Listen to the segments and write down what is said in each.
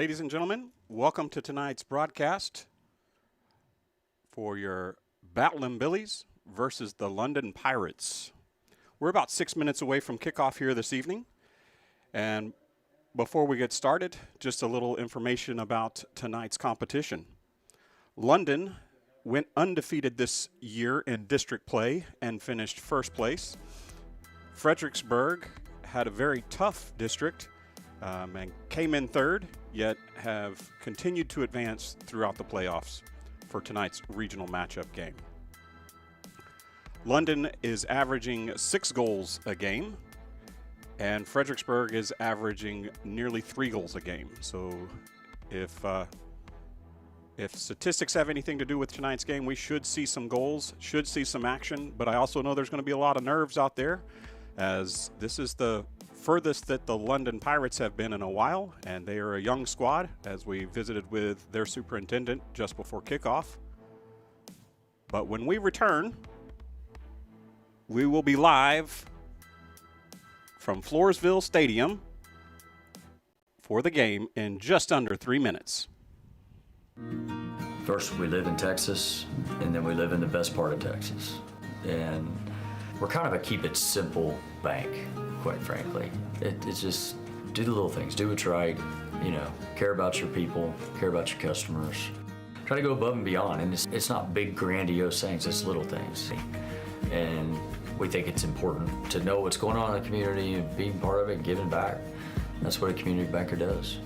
Ladies and gentlemen, welcome to tonight's broadcast for your Battlin' Billies versus the London Pirates. We're about 6 minutes away from kickoff here this evening. And before we get started, just a little information about tonight's competition. London went undefeated this year in district play and finished first place. Fredericksburg had a very tough district and came in third, yet have continued to advance throughout the playoffs for tonight's regional matchup game. London is averaging 6 goals a game, and Fredericksburg is averaging nearly 3 goals a game. So if statistics have anything to do with tonight's game, we should see some goals, should see some action, but I also know there's going to be a lot of nerves out there, as this is the furthest that the London Pirates have been in a while, and they are a young squad, as we visited with their superintendent just before kickoff. But when we return, we will be live from Floresville Stadium for the game in just under 3 minutes. First, we live in Texas, and then we live in the best part of Texas. And we're kind of a keep it simple bank, quite frankly. It's just do the little things, do what's right, care about your people, care about your customers. Try to go above and beyond, and it's not big grandiose things, it's little things. And we think it's important to know what's going on in the community and being part of it and giving back. That's what a community banker does.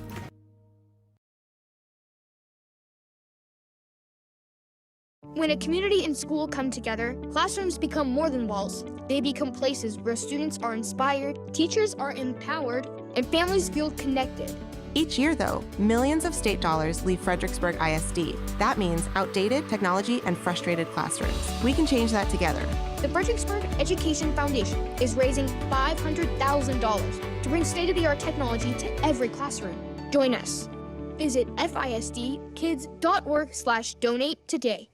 When a community and school come together, classrooms become more than walls. They become places where students are inspired, teachers are empowered, and families feel connected. Each year, though, millions of state dollars leave Fredericksburg ISD. That means outdated technology and frustrated classrooms. We can change that together. The Fredericksburg Education Foundation is raising $500,000 to bring state-of-the-art technology to every classroom. Join us. Visit fisdkids.org/donate today.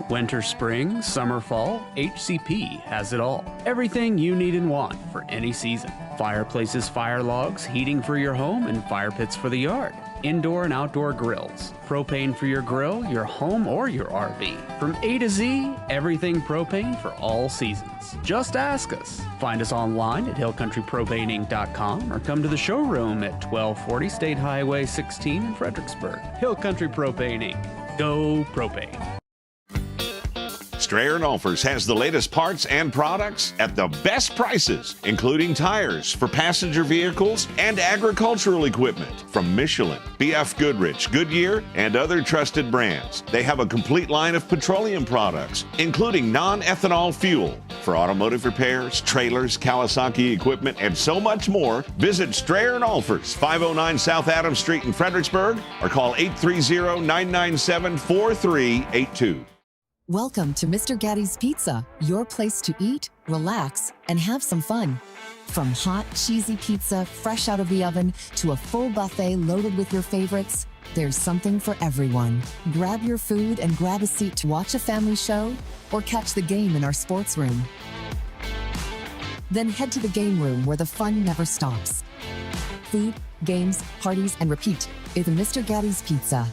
Winter, spring, summer, fall, HCP has it all. Everything you need and want for any season. Fireplaces, fire logs, heating for your home, and fire pits for the yard. Indoor and outdoor grills. Propane for your grill, your home, or your RV. From A to Z, everything propane for all seasons. Just ask us. Find us online at hillcountrypropaneinc.com or come to the showroom at 1240 State Highway 16 in Fredericksburg. Hill Country Propane Inc. Go propane. Strayer & Olfers has the latest parts and products at the best prices, including tires for passenger vehicles and agricultural equipment from Michelin, BF Goodrich, Goodyear, and other trusted brands. They have a complete line of petroleum products, including non-ethanol fuel for automotive repairs, trailers, Kawasaki equipment, and so much more. Visit Strayer & Olfers, 509 South Adams Street in Fredericksburg, or call 830-997-4382. Welcome to Mr. Gatti's Pizza, your place to eat, relax, and have some fun. From hot, cheesy pizza fresh out of the oven to a full buffet loaded with your favorites, there's something for everyone. Grab your food and grab a seat to watch a family show or catch the game in our sports room. Then head to the game room where the fun never stops. Food, games, parties, and repeat. It's Mr. Gatti's Pizza.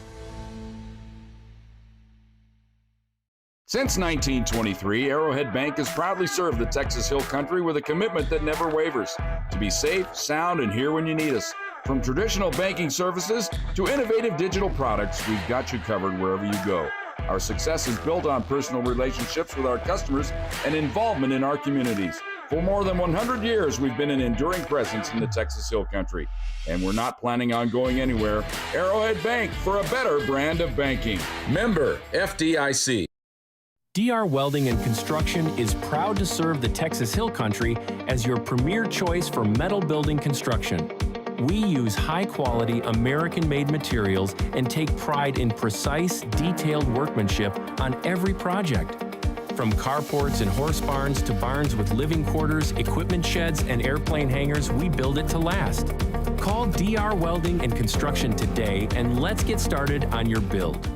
Since 1923, Arrowhead Bank has proudly served the Texas Hill Country with a commitment that never wavers, to be safe, sound, and here when you need us. From traditional banking services to innovative digital products, we've got you covered wherever you go. Our success is built on personal relationships with our customers and involvement in our communities. For more than 100 years, we've been an enduring presence in the Texas Hill Country, and we're not planning on going anywhere. Arrowhead Bank, for a better brand of banking. Member FDIC. DR Welding and Construction is proud to serve the Texas Hill Country as your premier choice for metal building construction. We use high-quality, American-made materials and take pride in precise, detailed workmanship on every project. From carports and horse barns to barns with living quarters, equipment sheds, and airplane hangars, we build it to last. Call DR Welding and Construction today and let's get started on your build.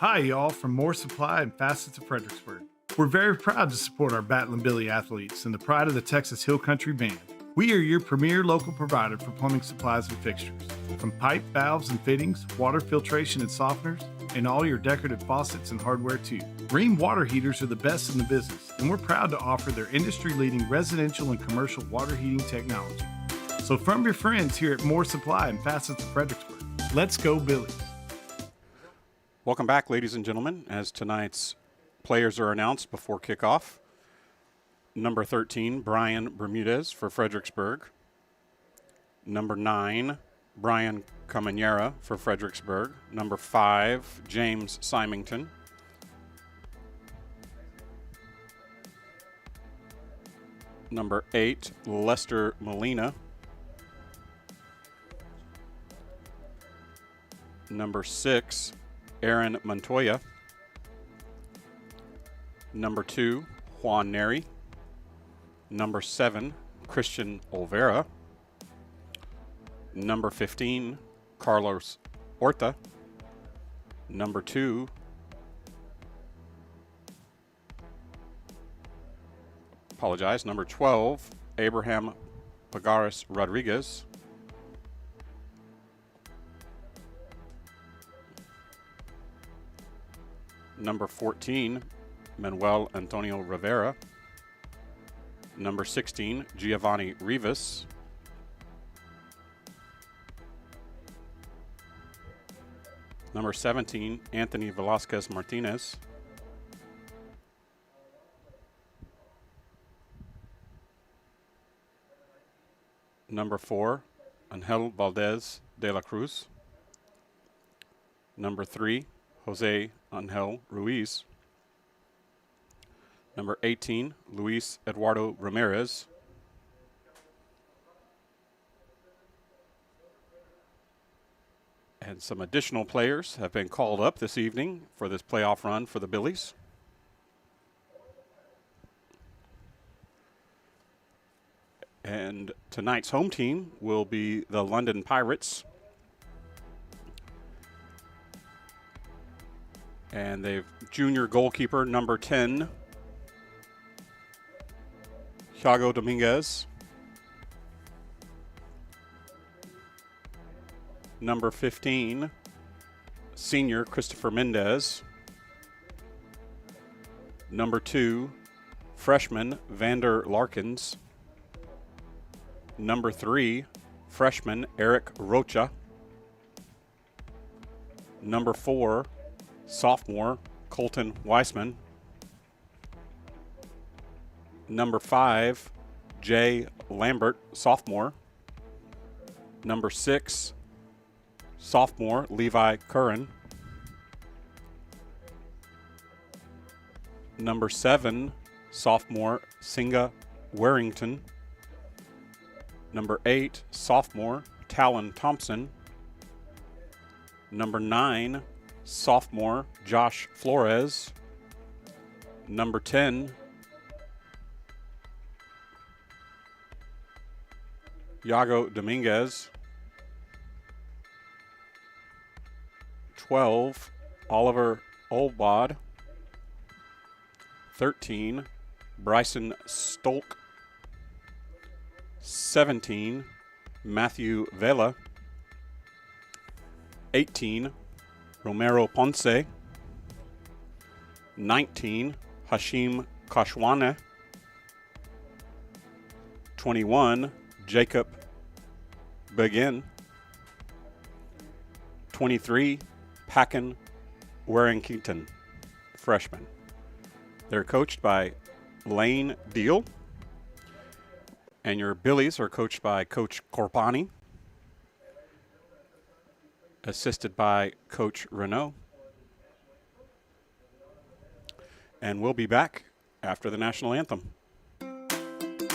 Hi, y'all, from Moore Supply and Facets of Fredericksburg. We're very proud to support our Battlin' Billy athletes and the pride of the Texas Hill Country Band. We are your premier local provider for plumbing supplies and fixtures. From pipe, valves, and fittings, water filtration and softeners, and all your decorative faucets and hardware too. Rheem water heaters are the best in the business, and we're proud to offer their industry-leading residential and commercial water heating technology. So from your friends here at Moore Supply and Facets of Fredericksburg, let's go Billies. Welcome back, ladies and gentlemen, as tonight's players are announced before kickoff. Number 13, Brian Bermudez for Fredericksburg. Number 9, Brian Caminera for Fredericksburg. Number 5, James Symington. Number 8, Lester Molina. Number 6, Aaron Montoya. Number 2, Juan Neri. Number 7, Christian Olvera. Number 15, Carlos Horta. Number 2, number 12, Abraham Pagares Rodriguez. Number 14, Manuel Antonio Rivera. Number 16, Giovanni Rivas. Number 17, Anthony Velasquez Martinez. Number 4, Angel Valdez de la Cruz. Number 3, Jose Angel Ruiz. Number 18, Luis Eduardo Ramirez. And some additional players have been called up this evening for this playoff run for the Billies. And tonight's home team will be the London Pirates. And they've junior goalkeeper number 10, Thiago Dominguez. Number 15, senior Christopher Mendez. Number 2, freshman Vander Larkins. Number 3, freshman Eric Rocha. Number 4, sophomore Colton Weissman. Number 5, Jay Lambert, sophomore. Number 6, sophomore Levi Curran. Number 7, sophomore Singa Warrington. Number 8, sophomore Talon Thompson. Number 9, sophomore Josh Flores. Number 10, Iago Dominguez. 12, Oliver Olbod. 13, Bryson Stolk. 17, Matthew Vela. 18, Romero Ponce. 19, Hashim Kashwane. 21, Jacob Begin. 23, Packen Warrington, freshman. They're coached by Lane Deal. And your Billies are coached by Coach Corpani, assisted by Coach Renault. And we'll be back after the national anthem.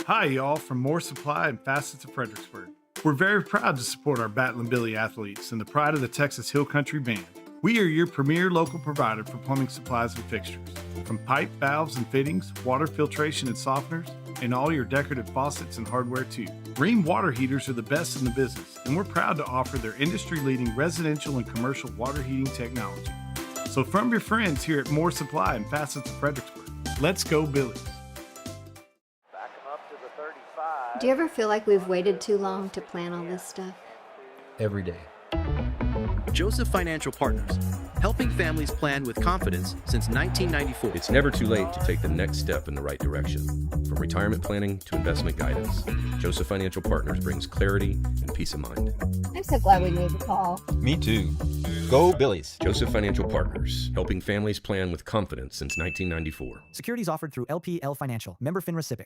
Hi, y'all, from Moore Supply and Facets of Fredericksburg. We're very proud to support our Battlin' Billy athletes and the pride of the Texas Hill Country Band. We are your premier local provider for plumbing supplies and fixtures. From pipe, valves, and fittings, water filtration and softeners, and all your decorative faucets and hardware too. Rheem water heaters are the best in the business, and we're proud to offer their industry-leading residential and commercial water heating technology. So from your friends here at Moore Supply and Facets of Fredericksburg, let's go Billies. Do you ever feel like we've waited too long to plan all this stuff? Every day. Joseph Financial Partners, helping families plan with confidence since 1994. It's never too late to take the next step in the right direction. From retirement planning to investment guidance, Joseph Financial Partners brings clarity and peace of mind. I'm so glad we made the call. Me too. Go Billies. Joseph Financial Partners, helping families plan with confidence since 1994. Securities offered through LPL Financial, member FINRA SIPC.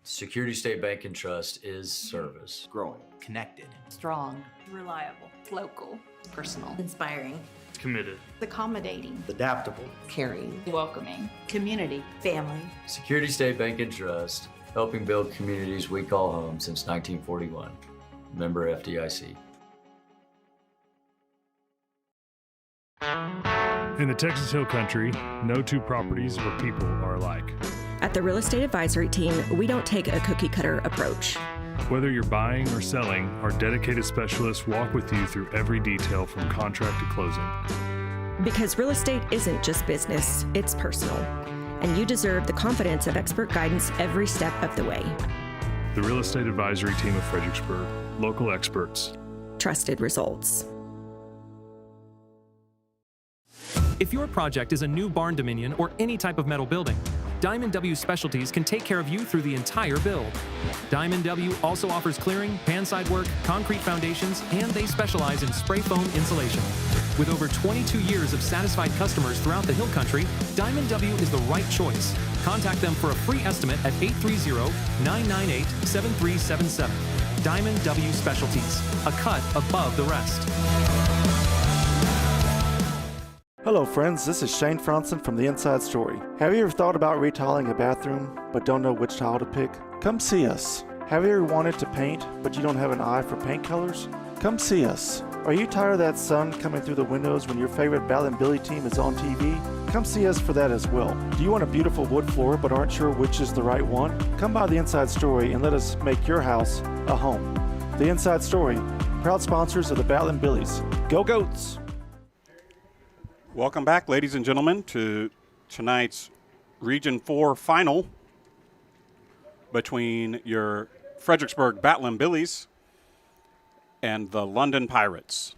Security State Bank and Trust is service. Growing. Connected. Strong. Reliable. Local. Personal. Inspiring. Committed. Accommodating. Adaptable. Caring. Welcoming. Community. Family. Security State Bank and Trust, helping build communities we call home since 1941. Member FDIC. In the Texas Hill Country, no two properties or people are alike. At the Real Estate Advisory Team, we don't take a cookie-cutter approach. Whether you're buying or selling, our dedicated specialists walk with you through every detail from contract to closing. Because real estate isn't just business, it's personal. And you deserve the confidence of expert guidance every step of the way. The Real Estate Advisory Team of Fredericksburg. Local experts. Trusted results. If your project is a new barn dominion or any type of metal building, Diamond W Specialties can take care of you through the entire build. Diamond W also offers clearing, panside work, concrete foundations, and they specialize in spray foam insulation. With over 22 years of satisfied customers throughout the Hill Country, Diamond W is the right choice. Contact them for a free estimate at 830-998-7377. Diamond W Specialties, a cut above the rest. Hello friends, this is Shane Franson from The Inside Story. Have you ever thought about retiling a bathroom but don't know which tile to pick? Come see us. Have you ever wanted to paint but you don't have an eye for paint colors? Come see us. Are you tired of that sun coming through the windows when your favorite Bal and Billy team is on TV? Come see us for that as well. Do you want a beautiful wood floor but aren't sure which is the right one? Come by The Inside Story and let us make your house a home. The Inside Story, proud sponsors of the Bal and Billies. Go Goats! Welcome back, ladies and gentlemen, to tonight's Region 4 final between your Fredericksburg Battling Billies and the London Pirates.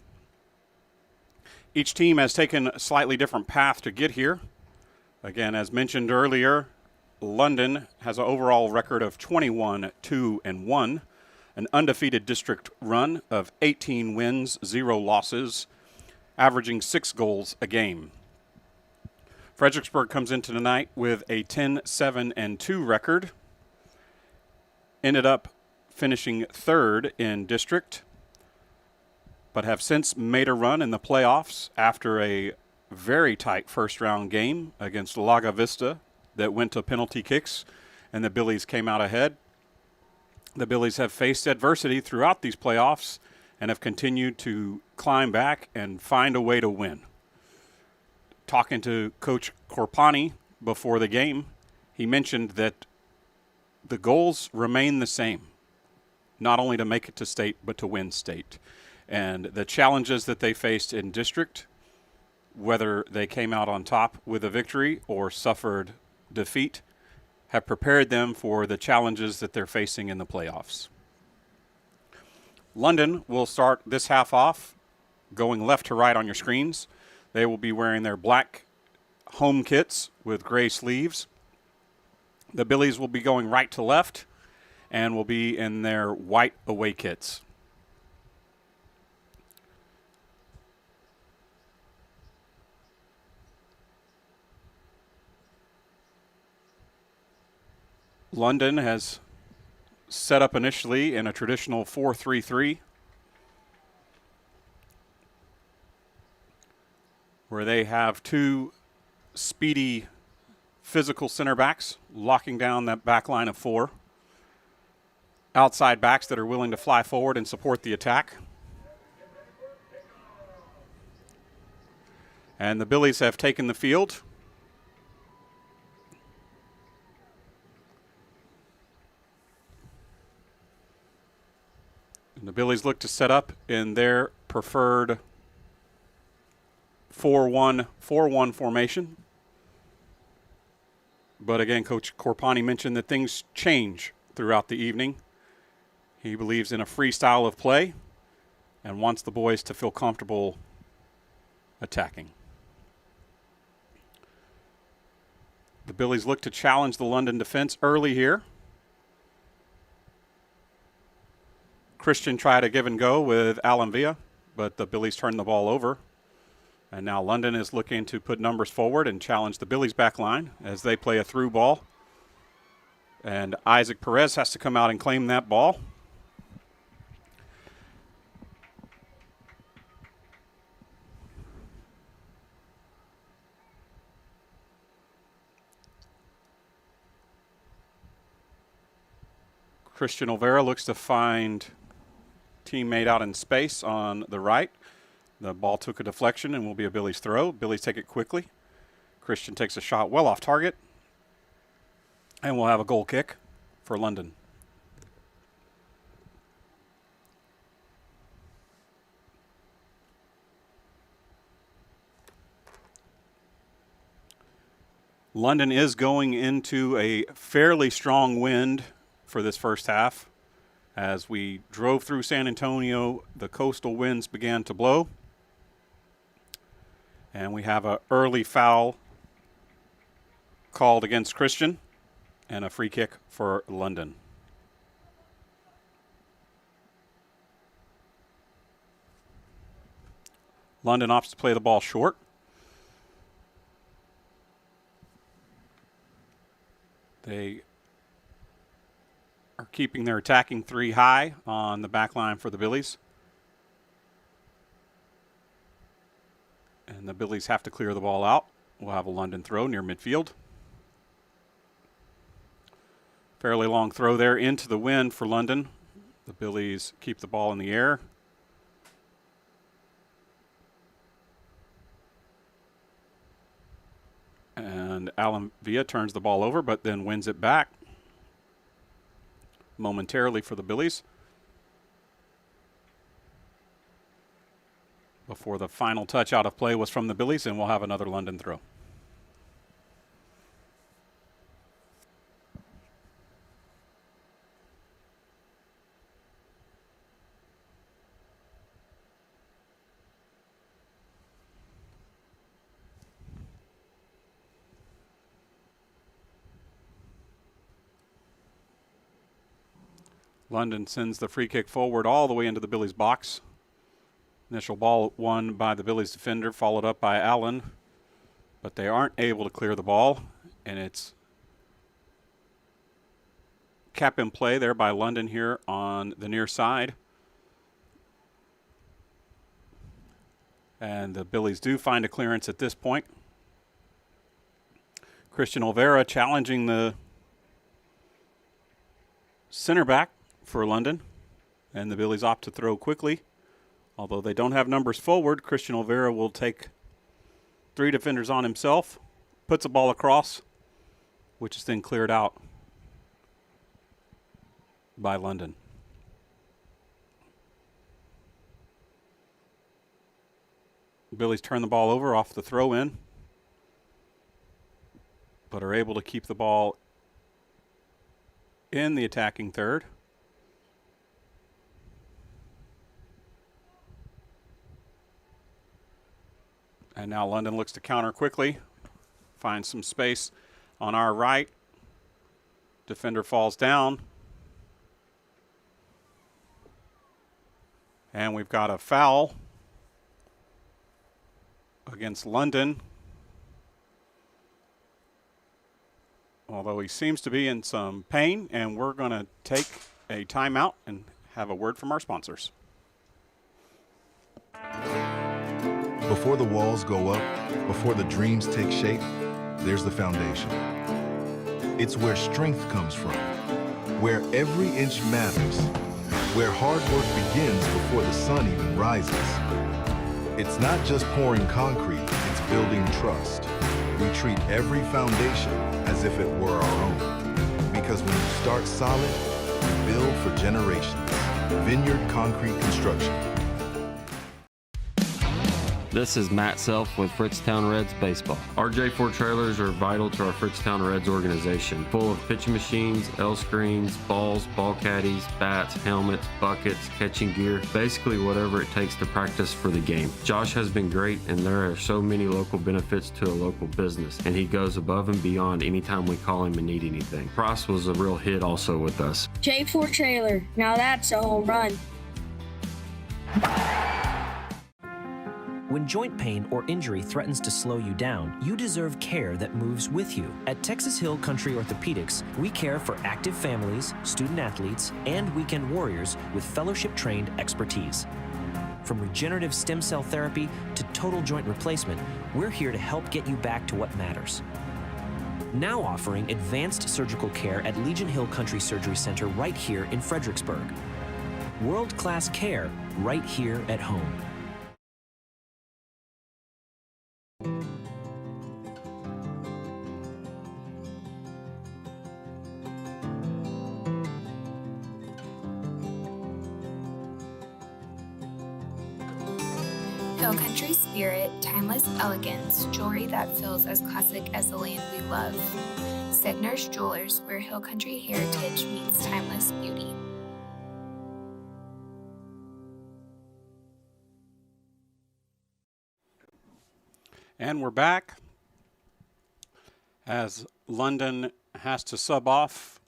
Each team has taken a slightly different path to get here. Again, as mentioned earlier, London has an overall record of 21-2-1, an undefeated district run of 18 wins, 0 losses, averaging 6 goals a game. Fredericksburg comes into tonight with a 10-7-2 record. Ended up finishing third in district, but have since made a run in the playoffs after a very tight first-round game against Laga Vista that went to penalty kicks, and the Billies came out ahead. The Billies have faced adversity throughout these playoffs and have continued to climb back and find a way to win. Talking to Coach Corpani before the game, he mentioned that the goals remain the same, not only to make it to state, but to win state. And the challenges that they faced in district, whether they came out on top with a victory or suffered defeat, have prepared them for the challenges that they're facing in the playoffs. London will start this half off going left to right on your screens. They will be wearing their black home kits with gray sleeves. The Billies will be going right to left and will be in their white away kits. London has set up initially in a traditional 4-3-3, where they have 2 speedy physical center backs locking down that back line of 4. Outside backs that are willing to fly forward and support the attack. And the Billies have taken the field. And the Billies look to set up in their preferred 4-1-4-1 formation. But again, Coach Corpani mentioned that things change throughout the evening. He believes in a free style of play and wants the boys to feel comfortable attacking. The Billies look to challenge the London defense early here. Christian tried a give and go with Alan Villa, but the Billies turned the ball over. And now London is looking to put numbers forward and challenge the Billies back line as they play a through ball. And Isaac Perez has to come out and claim that ball. Christian Olvera looks to find teammate out in space on the right. The ball took a deflection and will be a Billies throw. Billies take it quickly. Christian takes a shot well off target. And we'll have a goal kick for London. London is going into a fairly strong wind for this first half. As we drove through San Antonio, the coastal winds began to blow. And we have an early foul called against Christian and a free kick for London. London opts to play the ball short. They are keeping their attacking three high on the back line for the Billies. And the Billies have to clear the ball out. We'll have a London throw near midfield. Fairly long throw there into the wind for London. The Billies keep the ball in the air. And Alan Villa turns the ball over, but then wins it back momentarily for the Billies before the final touch out of play was from the Billies, and we'll have another London throw. London sends the free kick forward all the way into the Billies box. Initial ball won by the Billies defender, followed up by Allen. But they aren't able to clear the ball, and it's cap in play there by London here on the near side. And the Billies do find a clearance at this point. Christian Olvera challenging the center back for London, and the Billies opt to throw quickly. Although they don't have numbers forward, Christian Olvera will take three defenders on himself, puts a ball across, which is then cleared out by London. The Billies turn the ball over off the throw-in, but are able to keep the ball in the attacking third. And now London looks to counter quickly, finds some space on our right. Defender falls down. And we've got a foul against London. Although he seems to be in some pain, and we're going to take a timeout and have a word from our sponsors. Before the walls go up, before the dreams take shape, there's the foundation. It's where strength comes from, where every inch matters, where hard work begins before the sun even rises. It's not just pouring concrete, it's building trust. We treat every foundation as if it were our own. Because when you start solid, you build for generations. Vineyard Concrete Construction. This is Matt Self with Fritztown Reds Baseball. Our J4 trailers are vital to our Fritztown Reds organization, full of pitching machines, L screens, balls, ball caddies, bats, helmets, buckets, catching gear, basically whatever it takes to practice for the game. Josh has been great, and there are so many local benefits to a local business, and he goes above and beyond anytime we call him and need anything. Price was a real hit also with us. J4 trailer, now that's a home run. When joint pain or injury threatens to slow you down, you deserve care that moves with you. At Texas Hill Country Orthopedics, we care for active families, student athletes, and weekend warriors with fellowship-trained expertise. From regenerative stem cell therapy to total joint replacement, we're here to help get you back to what matters. Now offering advanced surgical care at Legion Hill Country Surgery Center right here in Fredericksburg. World-class care right here at home. Hill Country spirit, timeless elegance, jewelry that feels as classic as the land we love. Signer's Jewelers, where Hill Country heritage meets timeless beauty. And we're back as London has to sub off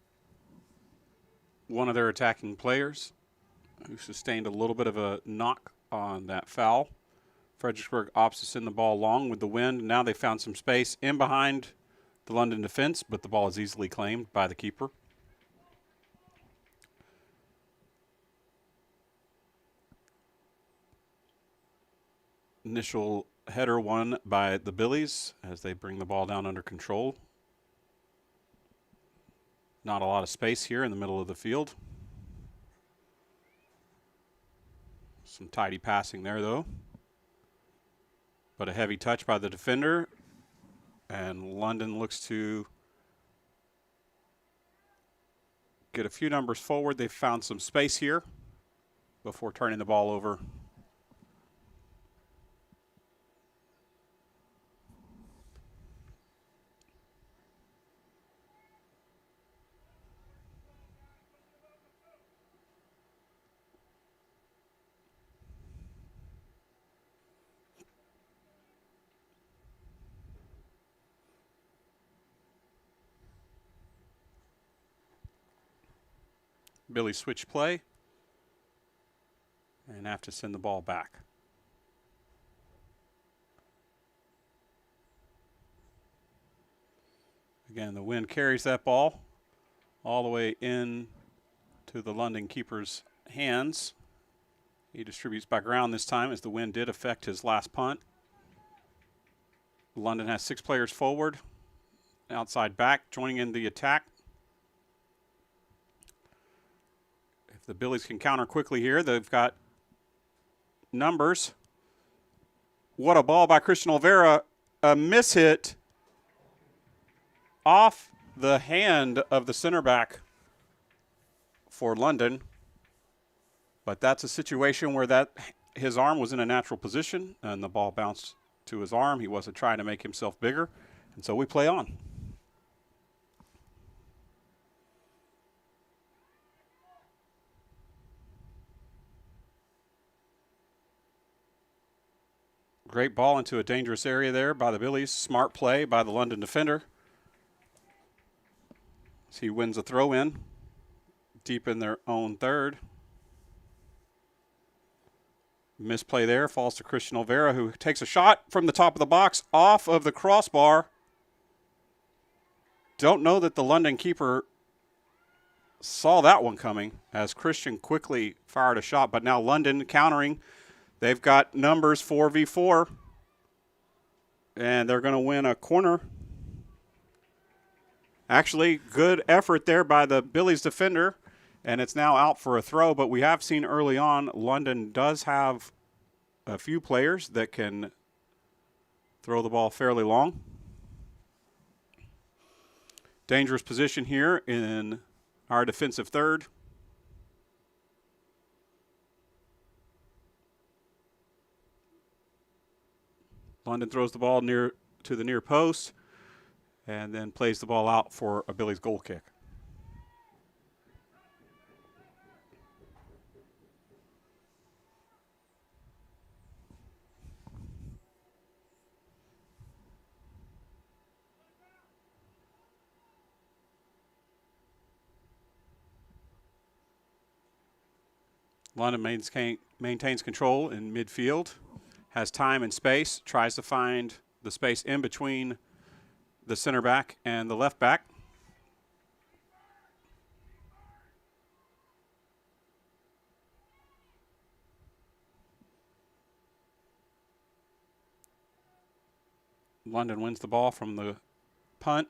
one of their attacking players who sustained a little bit of a knock on that foul. Fredericksburg opts to send the ball long with the wind. Now they found some space in behind the London defense, but the ball is easily claimed by the keeper. Initial header won by the Billies as they bring the ball down under control. Not a lot of space here in the middle of the field. Some tidy passing there, though. But a heavy touch by the defender. And London looks to get a few numbers forward. They've found some space here before turning the ball over. Billy switch play and have to send the ball back. Again, the wind carries that ball all the way in to the London keeper's hands. He distributes by ground this time as the wind did affect his last punt. London has 6 players forward, outside back, joining in the attack. The Billies can counter quickly here. They've got numbers. What a ball by Christian Olvera. A miss hit off the hand of the center back for London. But that's a situation where his arm was in a natural position and the ball bounced to his arm. He wasn't trying to make himself bigger. And so we play on. Great ball into a dangerous area there by the Billies. Smart play by the London defender. As he wins a throw in deep in their own third. Misplay there, falls to Christian Olvera, who takes a shot from the top of the box off of the crossbar. Don't know that the London keeper saw that one coming as Christian quickly fired a shot, but now London countering. They've got numbers 4v4, and they're going to win a corner. Actually, good effort there by the Billies defender, and it's now out for a throw, but we have seen early on London does have a few players that can throw the ball fairly long. Dangerous position here in our defensive third. London throws the ball to the near post and then plays the ball out for a Billies goal kick. London maintains control in midfield, has time and space, tries to find the space in between the center back and the left back. London wins the ball from the punt,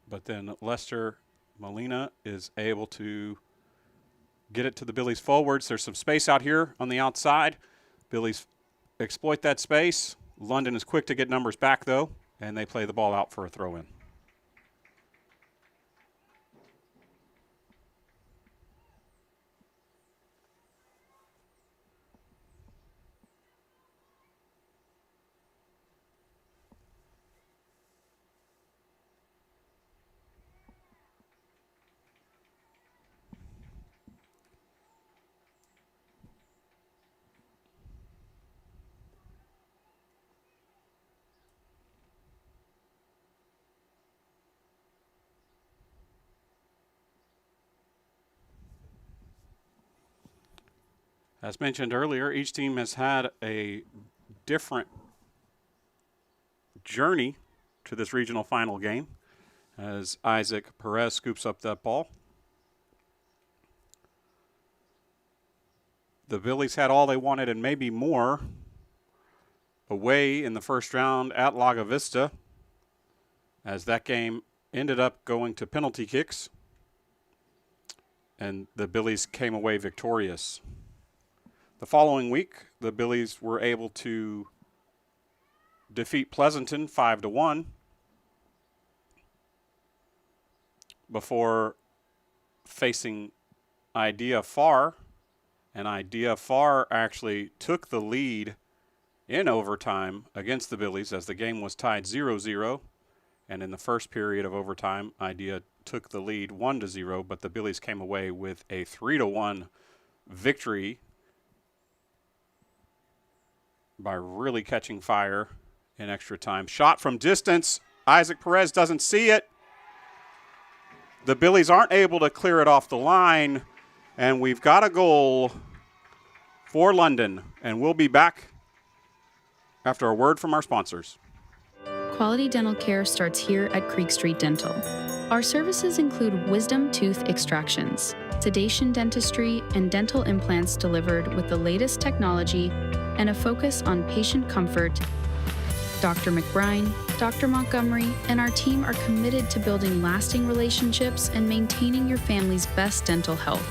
but then Lester Molina is able to get it to the Billies forwards. There's some space out here on the outside. Billies exploit that space. London is quick to get numbers back, though, and they play the ball out for a throw-in. As mentioned earlier, each team has had a different journey to this regional final game as Isaac Perez scoops up that ball. The Billies had all they wanted and maybe more away in the first round at Laga Vista, as that game ended up going to penalty kicks, and the Billies came away victorious. The following week, the Billies were able to defeat Pleasanton 5-1 before facing Idea Far, and Idea Far actually took the lead in overtime against the Billies as the game was tied 0-0, and in the first period of overtime, Idea took the lead 1-0, but the Billies came away with a 3-1 victory by really catching fire in extra time. Shot from distance. Isaac Perez doesn't see it. The Billies aren't able to clear it off the line, and we've got a goal for London, and we'll be back after a word from our sponsors. Quality dental care starts here at Creek Street Dental. Our services include wisdom tooth extractions, sedation dentistry, and dental implants delivered with the latest technology and a focus on patient comfort. Dr. McBride, Dr. Montgomery, and our team are committed to building lasting relationships and maintaining your family's best dental health.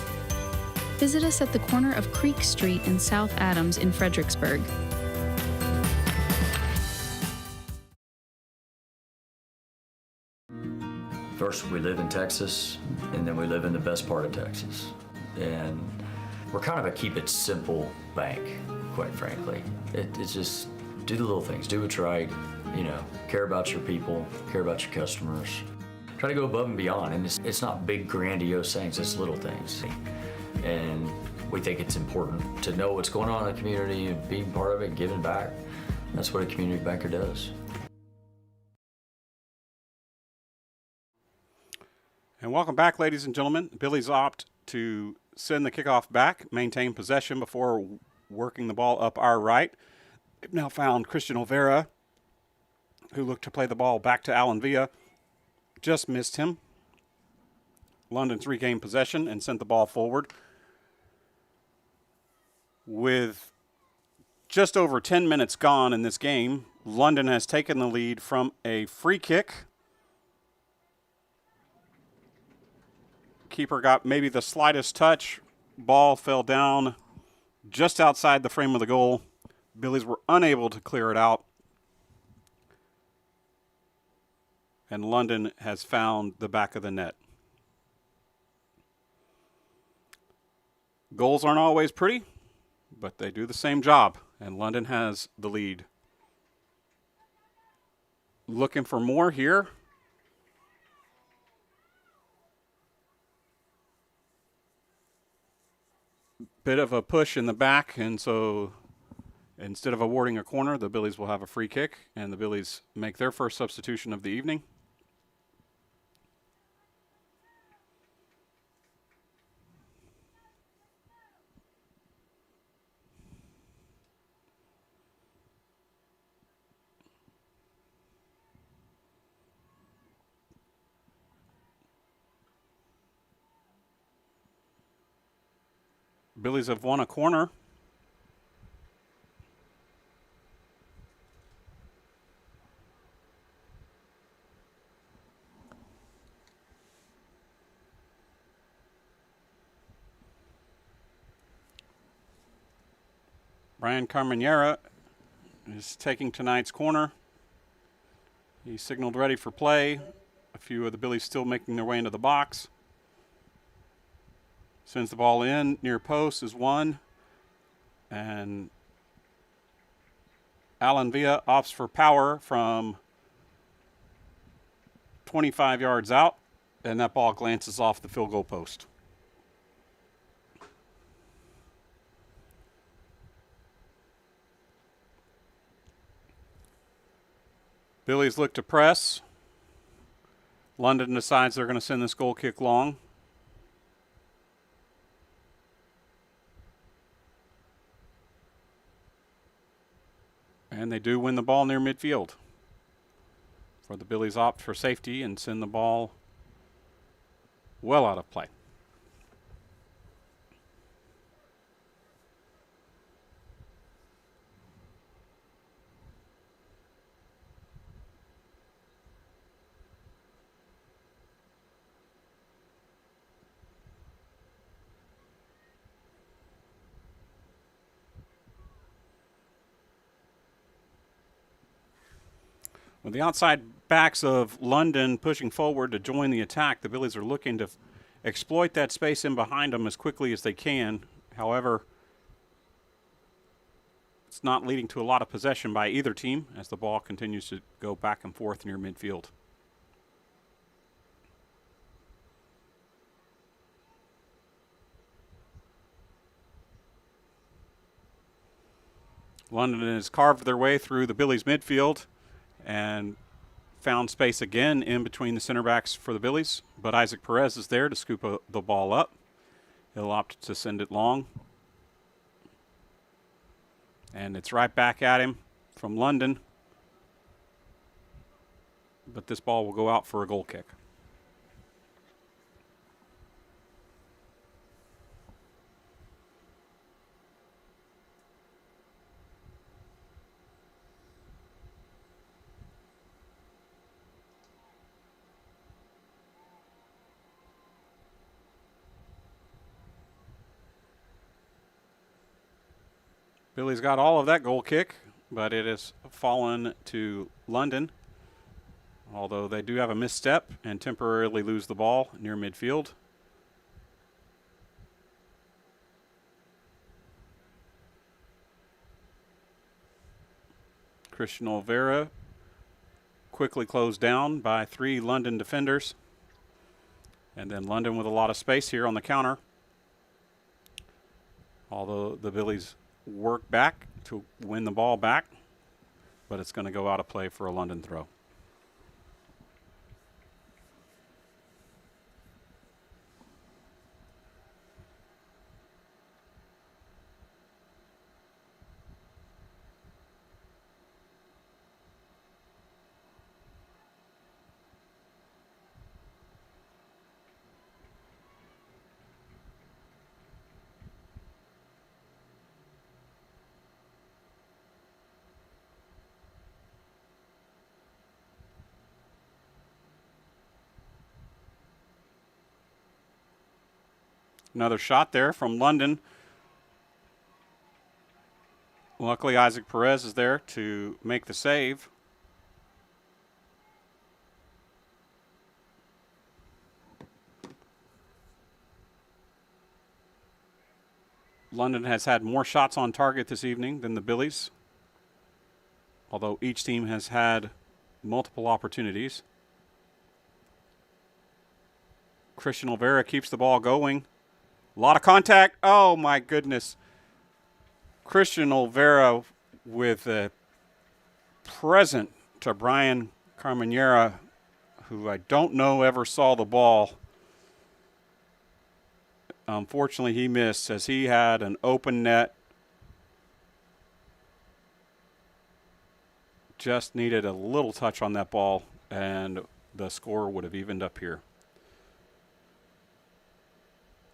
Visit us at the corner of Creek Street and South Adams in Fredericksburg. First, we live in Texas, and then we live in the best part of Texas. And we're kind of a keep it simple bank, quite frankly. It's just do the little things, do what's right, care about your people, care about your customers. Try to go above and beyond, and it's not big grandiose things, it's little things. And we think it's important to know what's going on in the community and being part of it, giving back. That's what a community banker does. And welcome back, ladies and gentlemen. Billies opt to send the kickoff back, maintain possession before working the ball up our right. They've now found Christian Olvera, who looked to play the ball back to Alan Villa. Just missed him. London's regained possession and sent the ball forward. With just over 10 minutes gone in this game, London has taken the lead from a free kick. Keeper got maybe the slightest touch. Ball fell down just outside the frame of the goal. Billies were unable to clear it out. And London has found the back of the net. Goals aren't always pretty, but they do the same job, and London has the lead looking for more here. Bit of a push in the back, and so instead of awarding a corner, the Billies will have a free kick, and the Billies make their first substitution of the evening. Billies have won a corner. Brian Carmenera is taking tonight's corner. He signaled ready for play. A few of the Billies still making their way into the box. Sends the ball in, near post is one. And Alan Villa opts for power from 25 yards out, and that ball glances off the field goal post. Billies look to press. London decides they're going to send this goal kick long. And they do win the ball near midfield. For the Billies opt for safety and send the ball well out of play. With the outside backs of London pushing forward to join the attack, the Billies are looking to exploit that space in behind them as quickly as they can. However, it's not leading to a lot of possession by either team as the ball continues to go back and forth near midfield. London has carved their way through the Billies midfield and found space again in between the center backs for the Billies, but Isaac Perez is there to scoop the ball up. He'll opt to send it long. And it's right back at him from London. But this ball will go out for a goal kick. Billy's got all of that goal kick, but it has fallen to London, although they do have a misstep and temporarily lose the ball near midfield. Christian Olvera quickly closed down by 3 London defenders. And then London with a lot of space here on the counter. Although the Billies work back to win the ball back, but it's going to go out of play for a London throw. Another shot there from London. Luckily, Isaac Perez is there to make the save. London has had more shots on target this evening than the Billies, although each team has had multiple opportunities. Christian Olvera keeps the ball going. A lot of contact. Oh, my goodness. Christian Olvera with a present to Brian Carmenera, who I don't know ever saw the ball. Unfortunately, he missed as he had an open net. Just needed a little touch on that ball, and the score would have evened up here.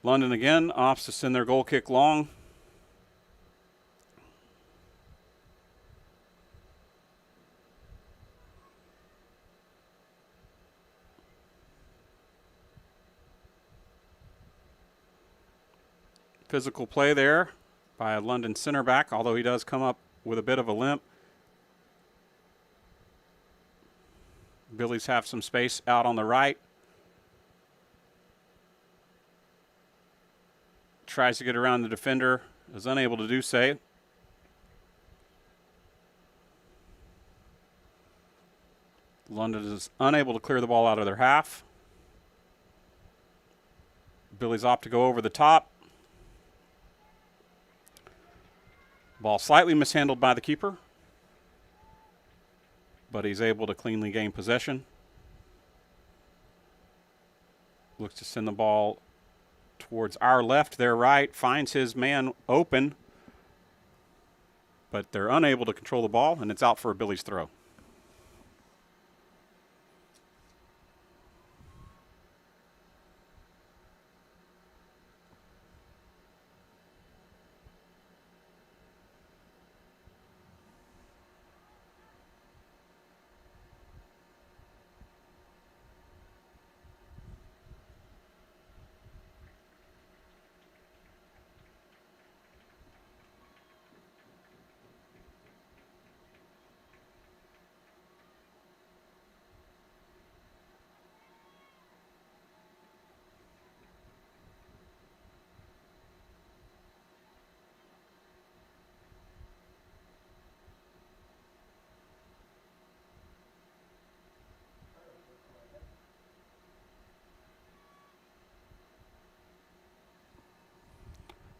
London again opts to send their goal kick long. Physical play there by a London center back, although he does come up with a bit of a limp. Billies have some space out on the right. Tries to get around the defender, is unable to do so. London is unable to clear the ball out of their half. Billies opt to go over the top. Ball slightly mishandled by the keeper, but he's able to cleanly gain possession. Looks to send the ball towards our left, their right, finds his man open, but they're unable to control the ball, and it's out for a Billies throw.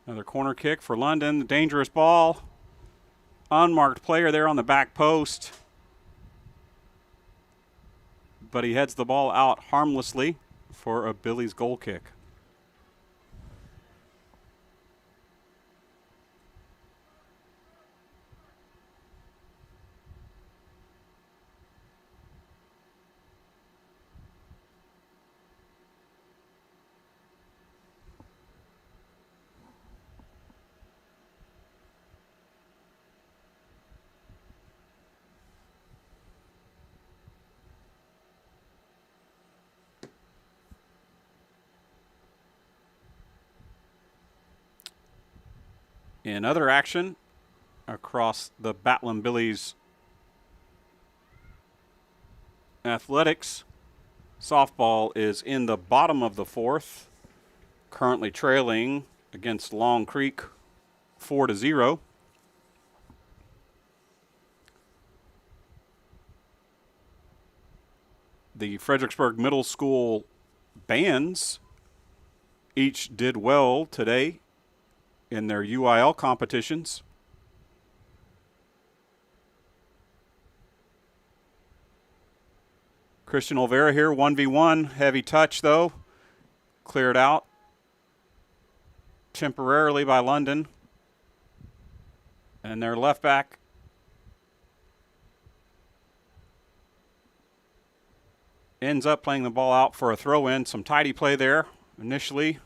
Another corner kick for London. Dangerous ball. Unmarked player there on the back post. But he heads the ball out harmlessly for a Billies goal kick. In other action across the Battling Billies athletics, softball is in the bottom of the fourth, currently trailing against Long Creek 4-0. The Fredericksburg Middle School bands each did well today in their UIL competitions. Christian Olvera here, 1v1. Heavy touch, though. Cleared out temporarily by London. And their left back ends up playing the ball out for a throw-in. Some tidy play there initially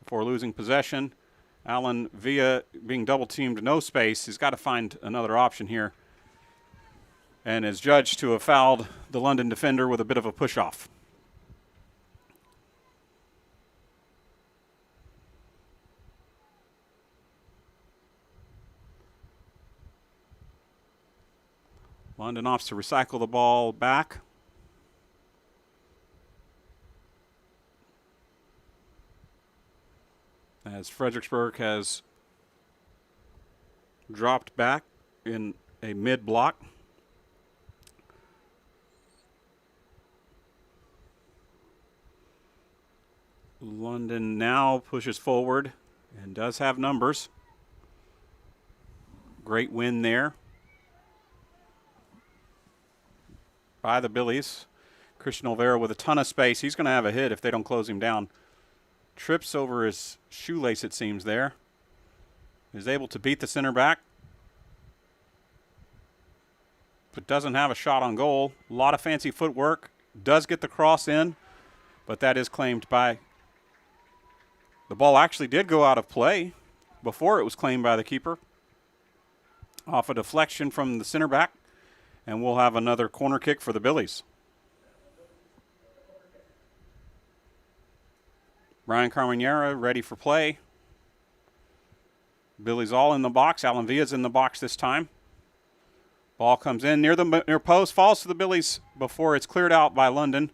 before losing possession. Alan Villa being double-teamed, no space. He's got to find another option here, and is judged to have fouled the London defender with a bit of a push-off. London opts to recycle the ball back. As Fredericksburg has dropped back in a mid-block. London now pushes forward and does have numbers. Great win there by the Billies. Christian Olvera with a ton of space. He's going to have a hit if they don't close him down. Trips over his shoelace, it seems, there. Is able to beat the center back, but doesn't have a shot on goal. A lot of fancy footwork. Does get the cross in, but that is claimed by... The ball actually did go out of play before it was claimed by the keeper. Off a deflection from the center back, and we'll have another corner kick for the Billies. Brian Carmenera ready for play. Billy's all in the box. Alan Villa's in the box this time. Ball comes in near post, falls to the Billies before it's cleared out by London.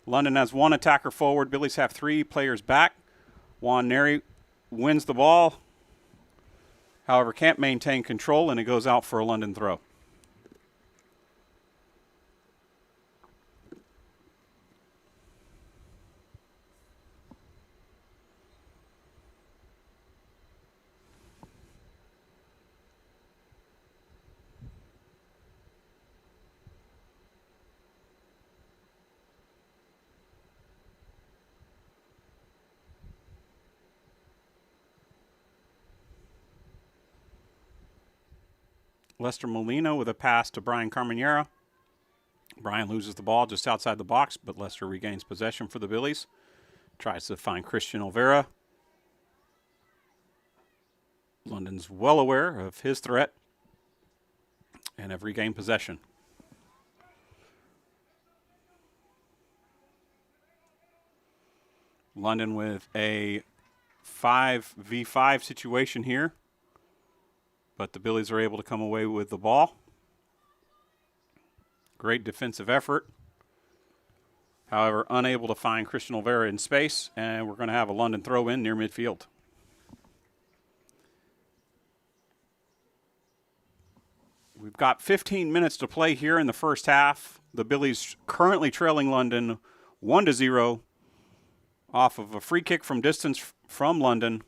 London has one attacker forward. Billies have three players back. Juan Neri wins the ball. However, can't maintain control, and it goes out for a London throw. Lester Molina with a pass to Brian Carmenera. Brian loses the ball just outside the box, but Lester regains possession for the Billies. Tries to find Christian Olvera. London's well aware of his threat and have regained possession. London with a 5v5 situation here, but the Billies are able to come away with the ball. Great defensive effort. However, unable to find Christian Olvera in space, and we're going to have a London throw in near midfield. We've got 15 minutes to play here in the first half. The Billies currently trailing London 1-0 off of a free kick from distance from London.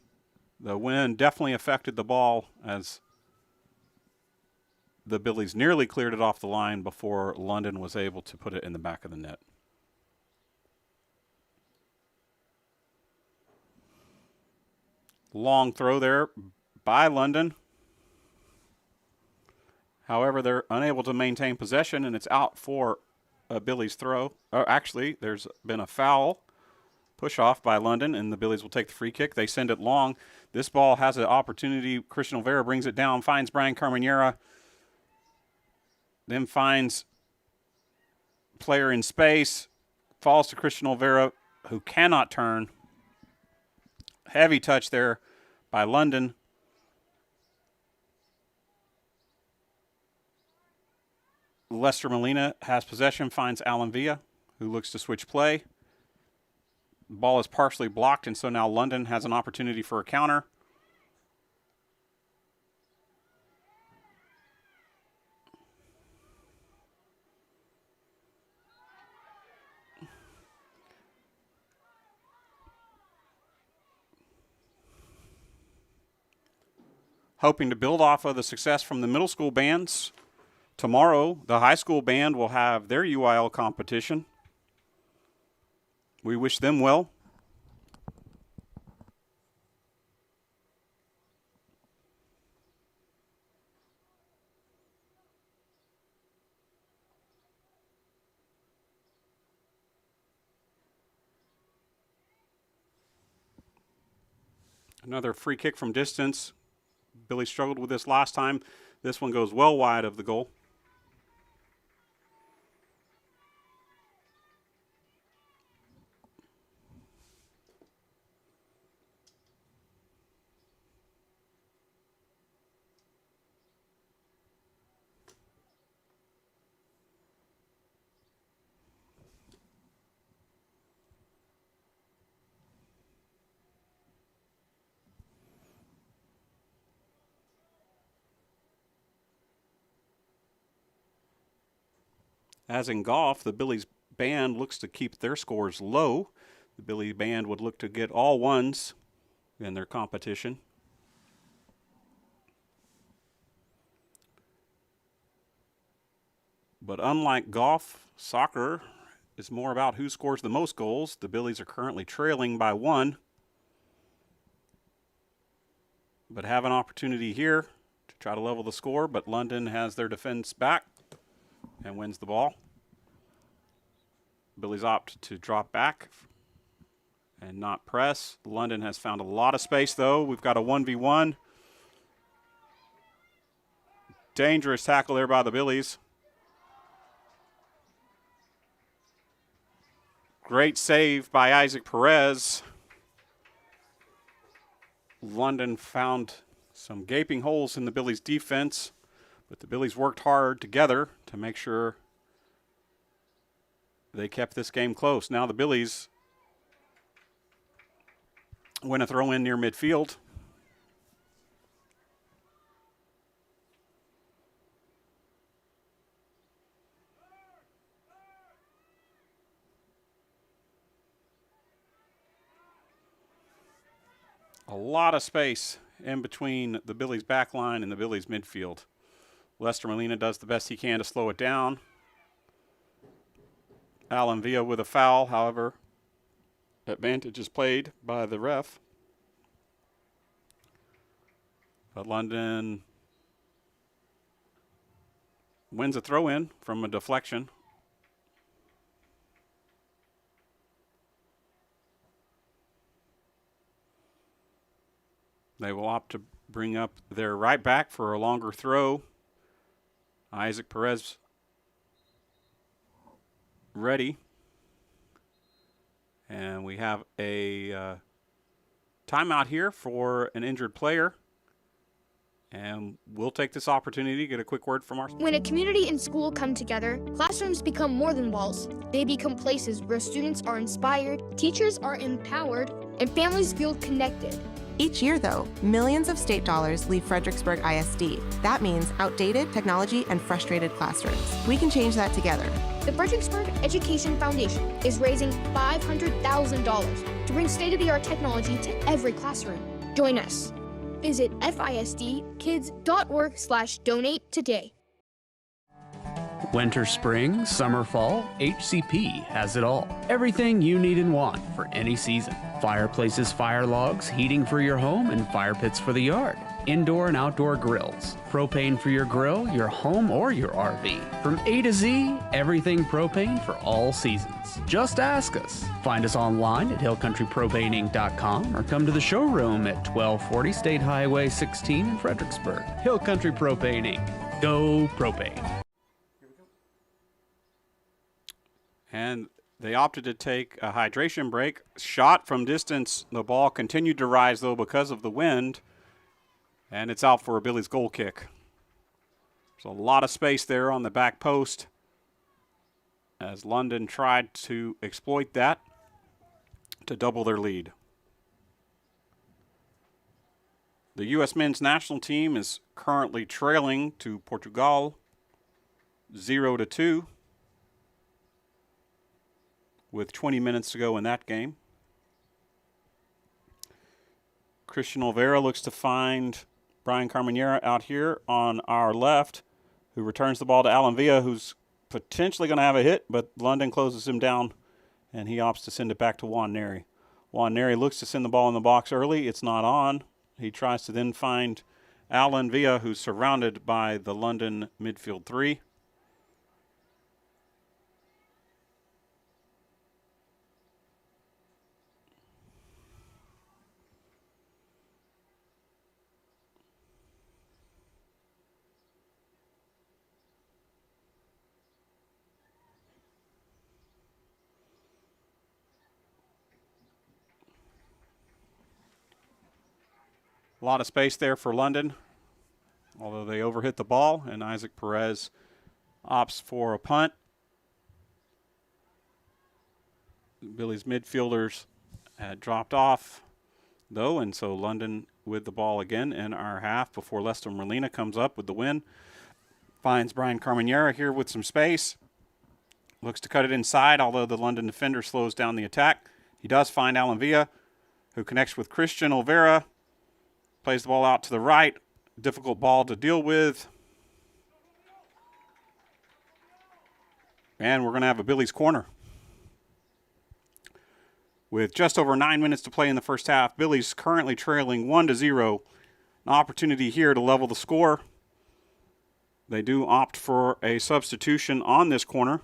The wind definitely affected the ball as the Billies nearly cleared it off the line before London was able to put it in the back of the net. Long throw there by London. However, they're unable to maintain possession, and it's out for a Billies throw. Actually, there's been a foul. Push off by London, and the Billies will take the free kick. They send it long. This ball has an opportunity. Christian Olvera brings it down, finds Brian Carmenera, then finds player in space, falls to Christian Olvera, who cannot turn. Heavy touch there by London. Lester Molina has possession, finds Alan Villa, who looks to switch play. The ball is partially blocked, and so now London has an opportunity for a counter. Hoping to build off of the success from the middle school bands. Tomorrow, the high school band will have their UIL competition. We wish them well. Another free kick from distance. Billy struggled with this last time. This one goes well wide of the goal. As in golf, the Billies band looks to keep their scores low. The Billy band would look to get all ones in their competition. But unlike golf, soccer is more about who scores the most goals. The Billies are currently trailing by 1, but have an opportunity here to try to level the score, but London has their defense back and wins the ball. Billies opt to drop back and not press. London has found a lot of space, though. We've got a 1v1. Dangerous tackle there by the Billies. Great save by Isaac Perez. London found some gaping holes in the Billies' defense, but the Billies worked hard together to make sure they kept this game close. Now the Billies win a throw in near midfield. A lot of space in between the Billies' back line and the Billies' midfield. Lester Molina does the best he can to slow it down. Alan Villa with a foul, however, advantage is played by the ref. But London wins a throw-in from a deflection. They will opt to bring up their right back for a longer throw. Isaac Perez ready. And we have a timeout here for an injured player. And we'll take this opportunity to get a quick word from our... When a community and school come together, classrooms become more than walls. They become places where students are inspired, teachers are empowered, and families feel connected. Each year, though, millions of state dollars leave Fredericksburg ISD. That means outdated technology and frustrated classrooms. We can change that together. The Fredericksburg Education Foundation is raising $500,000 to bring state-of-the-art technology to every classroom. Join us. Visit fisdkids.org/donate today. Winter, spring, summer, fall, HCP has it all. Everything you need and want for any season. Fireplaces, fire logs, heating for your home, and fire pits for the yard. Indoor and outdoor grills. Propane for your grill, your home, or your RV. From A to Z, everything propane for all seasons. Just ask us. Find us online at hillcountrypropaneinc.com or come to the showroom at 1240 State Highway 16 in Fredericksburg. Hill Country Propane Inc. Go propane. And they opted to take a hydration break. Shot from distance. The ball continued to rise, though, because of the wind. And it's out for a Billy's goal kick. There's a lot of space there on the back post as London tried to exploit that to double their lead. The U.S. men's national team is currently trailing to Portugal 0-2. With 20 minutes to go in that game. Christian Olvera looks to find Brian Carmenera out here on our left, who returns the ball to Alan Villa, who's potentially going to have a hit, but London closes him down, and he opts to send it back to Juan Neri. Juan Neri looks to send the ball in the box early. It's not on. He tries to then find Alan Villa, who's surrounded by the London midfield three. A lot of space there for London, although they overhit the ball, and Isaac Perez opts for a punt. Billy's midfielders had dropped off, though, and so London with the ball again in our half before Lester Molina comes up with the win. Finds Brian Carmenera here with some space. Looks to cut it inside, although the London defender slows down the attack. He does find Alan Villa, who connects with Christian Olvera. Plays the ball out to the right. Difficult ball to deal with. And we're going to have a Billy's corner. With just over 9 minutes to play in the first half, Billy's currently trailing 1-0. An opportunity here to level the score. They do opt for a substitution on this corner.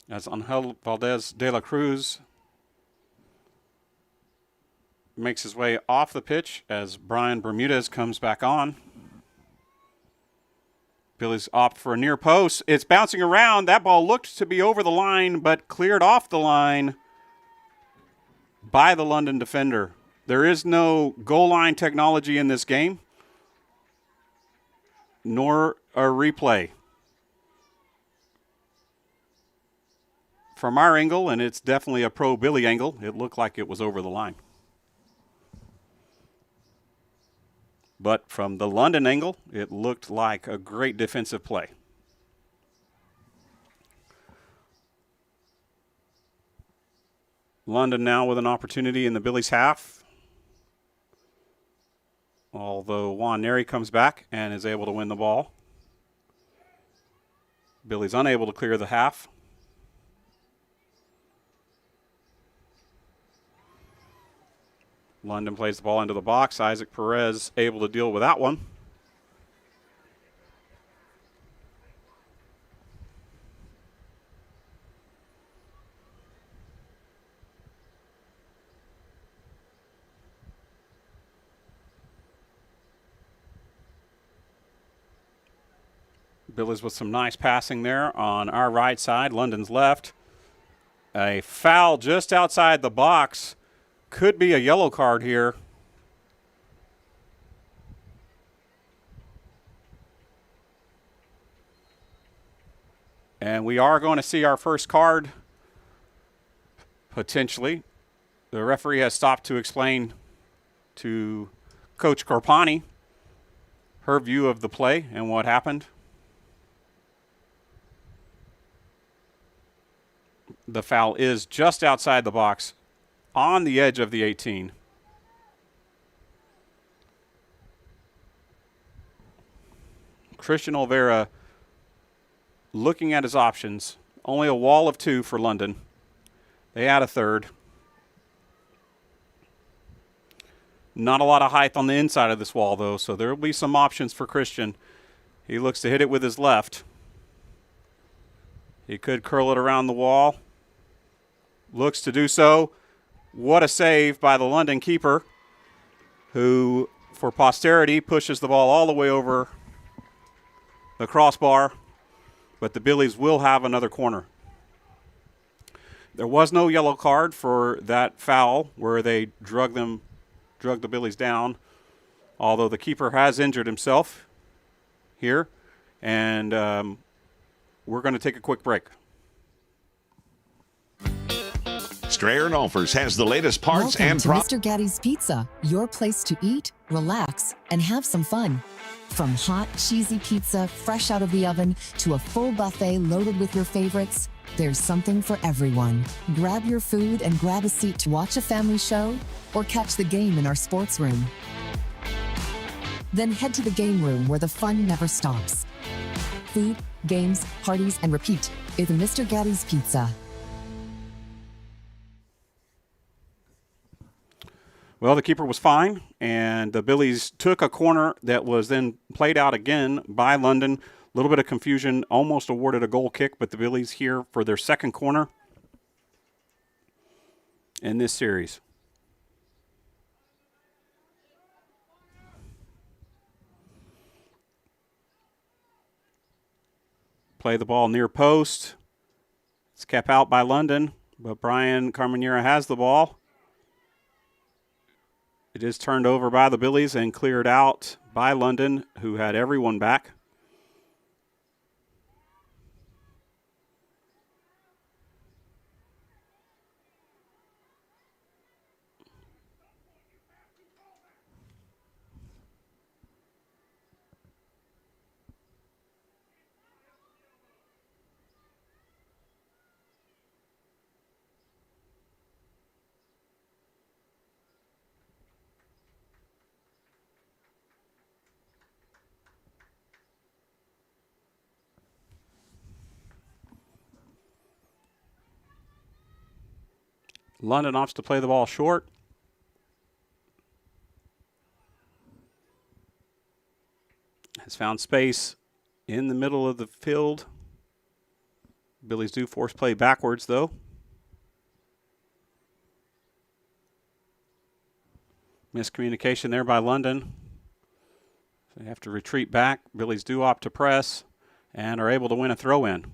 As Angel Valdez de la Cruz makes his way off the pitch as Brian Bermudez comes back on. Billy's opt for a near post. It's bouncing around. That ball looked to be over the line, but cleared off the line by the London defender. There is no goal line technology in this game, nor a replay. From our angle, and it's definitely a pro Billy angle, it looked like it was over the line. But from the London angle, it looked like a great defensive play. London now with an opportunity in the Billies half. Although Juan Neri comes back and is able to win the ball. Billy's unable to clear the half. London plays the ball into the box. Isaac Perez able to deal with that one. Billy's with some nice passing there on our right side, London's left. A foul just outside the box. Could be a yellow card here. And we are going to see our first card, potentially. The referee has stopped to explain to Coach Corpani her view of the play and what happened. The foul is just outside the box, on the edge of the 18. Christian Olvera looking at his options. Only a wall of 2 for London. They add a third. Not a lot of height on the inside of this wall, though, so there will be some options for Christian. He looks to hit it with his left. He could curl it around the wall. Looks to do so. What a save by the London keeper, who, for posterity, pushes the ball all the way over the crossbar. But the Billies will have another corner. There was no yellow card for that foul where they drug the Billies down, although the keeper has injured himself here. And we're going to take a quick break. Strayer & Olfers has the latest parts Welcome and to Mr. Gaddy's Pizza, your place to eat, relax, and have some fun. From hot, cheesy pizza fresh out of the oven to a full buffet loaded with your favorites, there's something for everyone. Grab your food and grab a seat to watch a family show or catch the game in our sports room. Then head to the game room where the fun never stops. Food, games, parties, and repeat is Mr. Gaddy's Pizza. Well, the keeper was fine, and the Billies took a corner that was then played out again by London. A little bit of confusion, almost awarded a goal kick, but the Billies here for their second corner in this series. Play the ball near post. It's kept out by London, but Brian Carmenera has the ball. It is turned over by the Billies and cleared out by London, who had everyone back. London opts to play the ball short. Has found space in the middle of the field. Billies do force play backwards, though. Miscommunication there by London. They have to retreat back. Billies do opt to press and are able to win a throw-in.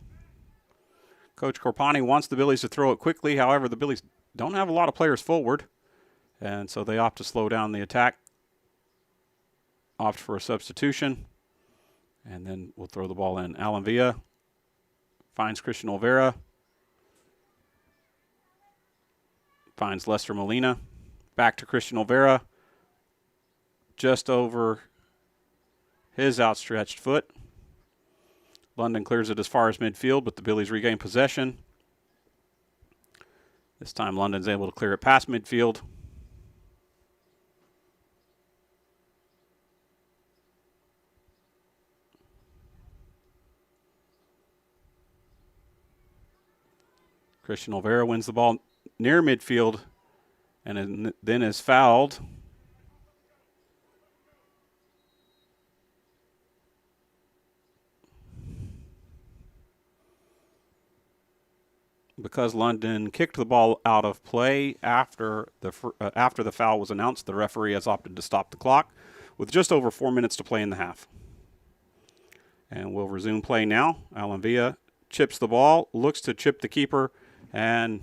Coach Corpani wants the Billies to throw it quickly. However, the Billies don't have a lot of players forward, and so they opt to slow down the attack, opt for a substitution, and then we'll throw the ball in. Alan Villa finds Christian Olvera, finds Lester Molina, back to Christian Olvera, just over his outstretched foot. London clears it as far as midfield, but the Billies regain possession. This time London's able to clear it past midfield. Christian Olvera wins the ball near midfield and then is fouled. Because London kicked the ball out of play after the foul was announced, the referee has opted to stop the clock with just over 4 minutes to play in the half. And we'll resume play now. Alan Villa chips the ball, looks to chip the keeper, and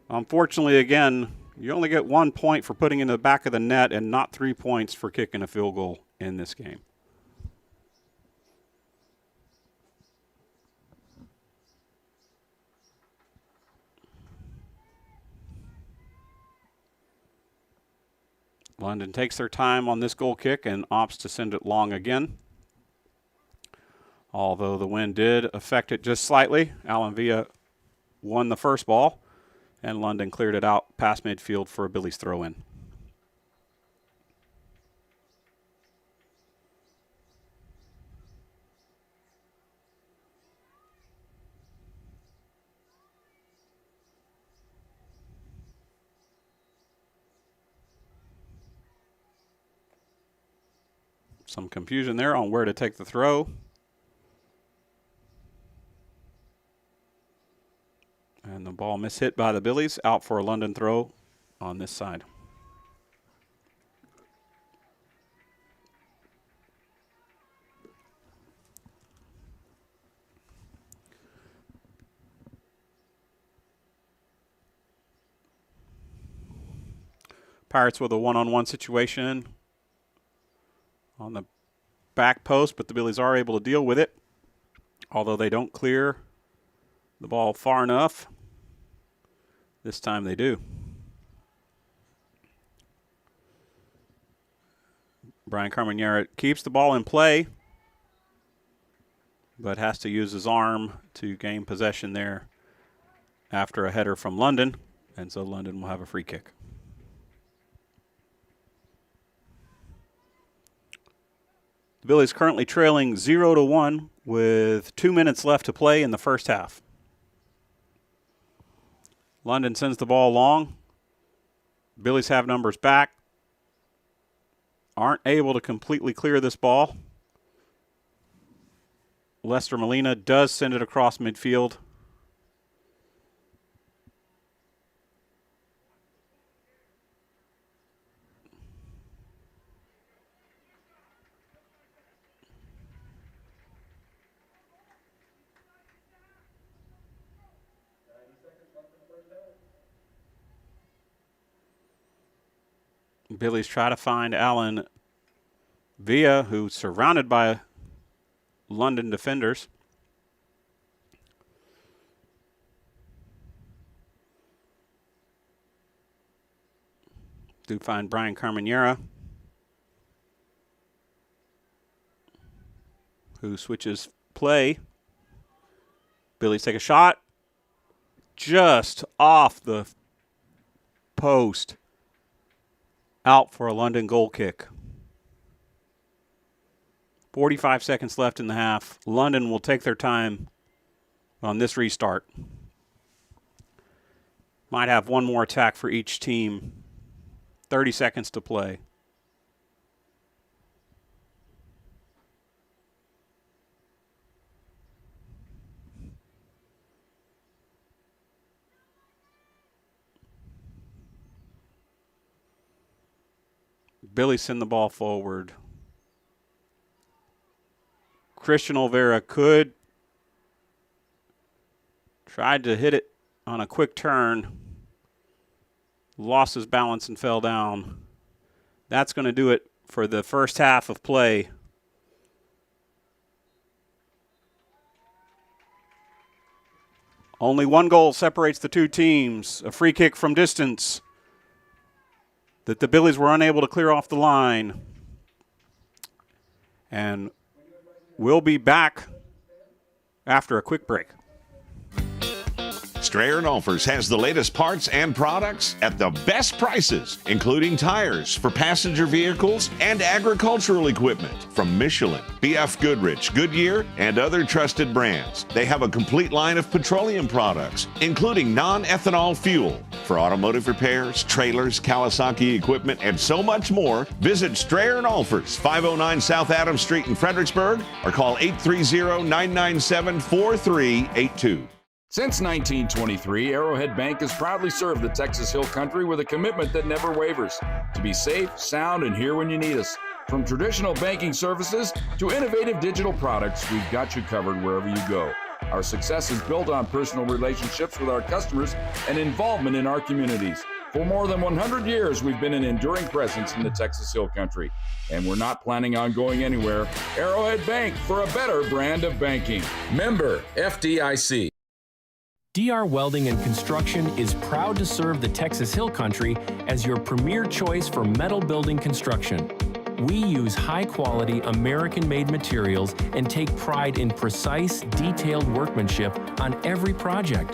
unfortunately, again, you only get 1 point for putting it in the back of the net and not 3 points for kicking a field goal in this game. London takes their time on this goal kick and opts to send it long again. Although the wind did affect it just slightly, Alan Villa won the first ball, and London cleared it out past midfield for a Billies throw-in. Some confusion there on where to take the throw. And the ball mishit by the Billies, out for a London throw on this side. Pirates with a one-on-one situation on the back post, but the Billies are able to deal with it, although they don't clear the ball far enough. This time they do. Brian Carmenera keeps the ball in play, but has to use his arm to gain possession there after a header from London, and so London will have a free kick. The Billies currently trailing 0-1 with 2 minutes left to play in the first half. London sends the ball long. Billies have numbers back. Aren't able to completely clear this ball. Lester Molina does send it across midfield. Billies try to find Alan Villa, who's surrounded by London defenders. Do find Brian Carmenera, who switches play. Billies take a shot. Just off the post. Out for a London goal kick. 45 seconds left in the half. London will take their time on this restart. Might have one more attack for each team. 30 seconds to play. Billy send the ball forward. Christian Olvera tried to hit it on a quick turn. Lost his balance and fell down. That's going to do it for the first half of play. Only one goal separates the two teams. A free kick from distance that the Billies were unable to clear off the line. And we'll be back after a quick break. Strayer & Olfers has the latest parts and products at the best prices, including tires for passenger vehicles and agricultural equipment from Michelin, BF Goodrich, Goodyear, and other trusted brands. They have a complete line of petroleum products, including non-ethanol fuel for automotive repairs, trailers, Kawasaki equipment, and so much more. Visit Strayer & Olfers, 509 South Adams Street in Fredericksburg, or call 830-997-4382. Since 1923, Arrowhead Bank has proudly served the Texas Hill Country with a commitment that never wavers to be safe, sound, and here when you need us. From traditional banking services to innovative digital products, we've got you covered wherever you go. Our success is built on personal relationships with our customers and involvement in our communities. For more than 100 years, we've been an enduring presence in the Texas Hill Country, and we're not planning on going anywhere. Arrowhead Bank, for a better brand of banking. Member FDIC. DR Welding and Construction is proud to serve the Texas Hill Country as your premier choice for metal building construction. We use high-quality, American-made materials and take pride in precise, detailed workmanship on every project.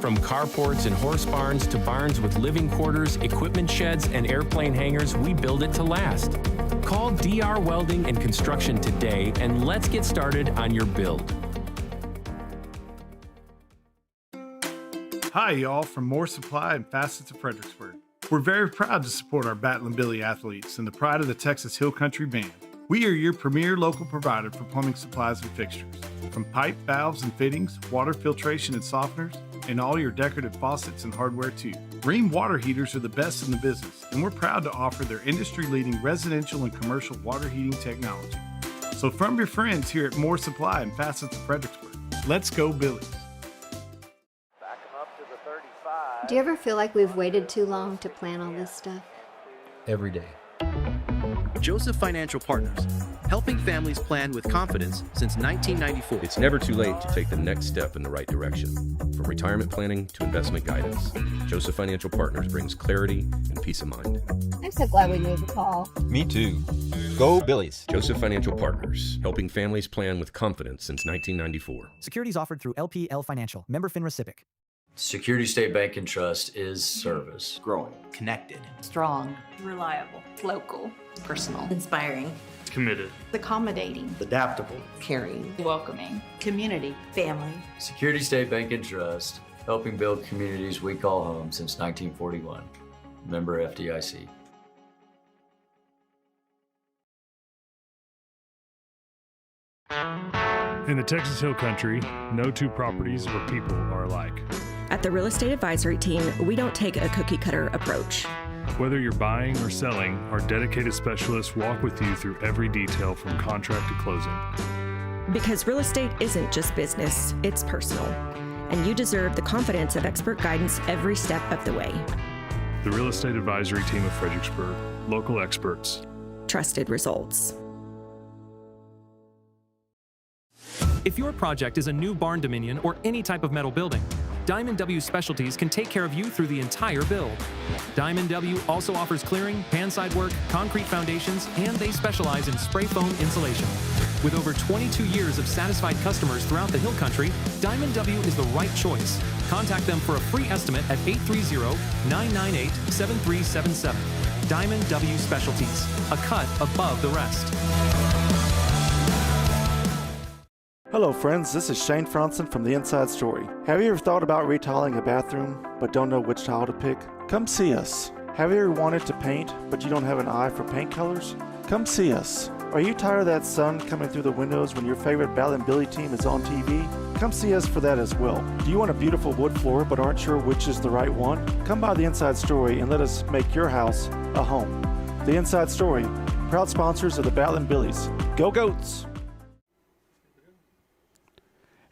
From carports and horse barns to barns with living quarters, equipment sheds, and airplane hangars, we build it to last. Call DR Welding and Construction today, and let's get started on your build. Hi, y'all, from More Supply and Facets of Fredericksburg. We're very proud to support our Battlin' Billy athletes and the pride of the Texas Hill Country Band. We are your premier local provider for plumbing supplies and fixtures. From pipe, valves, and fittings, water filtration and softeners, and all your decorative faucets and hardware too. Rheem water heaters are the best in the business, and we're proud to offer their industry-leading residential and commercial water heating technology. So from your friends here at More Supply and Facets of Fredericksburg, let's go Billies. Do you ever feel like we've waited too long to plan all this stuff? Every day. Joseph Financial Partners, helping families plan with confidence since 1994. It's never too late to take the next step in the right direction. From retirement planning to investment guidance, Joseph Financial Partners brings clarity and peace of mind. I'm so glad we made the call. Me too. Go Billies. Joseph Financial Partners, helping families plan with confidence since 1994. Securities offered through LPL Financial, member FINRA-SIPC. Security State Bank and Trust is service. Growing. Connected. Strong. Reliable. Local. Personal. Inspiring. Committed. Accommodating. Adaptable. Caring. Welcoming. Community. Family. Security State Bank and Trust, helping build communities we call home since 1941. Member FDIC. In the Texas Hill Country, no two properties or people are alike. At the Real Estate Advisory Team, we don't take a cookie-cutter approach. Whether you're buying or selling, our dedicated specialists walk with you through every detail from contract to closing. Because real estate isn't just business, it's personal. And you deserve the confidence of expert guidance every step of the way. The Real Estate Advisory Team of Fredericksburg, local experts. Trusted results. If your project is a new barn dominion or any type of metal building, Diamond W Specialties can take care of you through the entire build. Diamond W also offers clearing, panside work, concrete foundations, and they specialize in spray foam insulation. With over 22 years of satisfied customers throughout the Hill Country, Diamond W is the right choice. Contact them for a free estimate at 830-998-7377. Diamond W Specialties, a cut above the rest. Hello friends, this is Shane Franson from The Inside Story. Have you ever thought about retiling a bathroom but don't know which tile to pick? Come see us. Have you ever wanted to paint but you don't have an eye for paint colors? Come see us. Are you tired of that sun coming through the windows when your favorite Bal and Billy team is on TV? Come see us for that as well. Do you want a beautiful wood floor but aren't sure which is the right one? Come by The Inside Story and let us make your house a home. The Inside Story, proud sponsors of the Bal and Billies. Go Goats!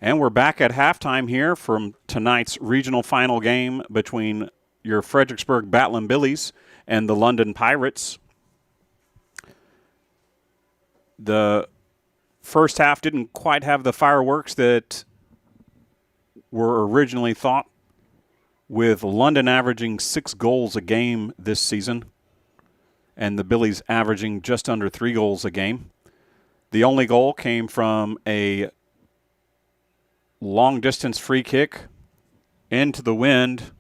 And we're back at halftime here from tonight's regional final game between your Fredericksburg Battling Billies and the London Pirates. The first half didn't quite have the fireworks that were originally thought, with London averaging 6 goals a game this season and the Billies averaging just under 3 goals a game. The only goal came from a long-distance free kick into the wind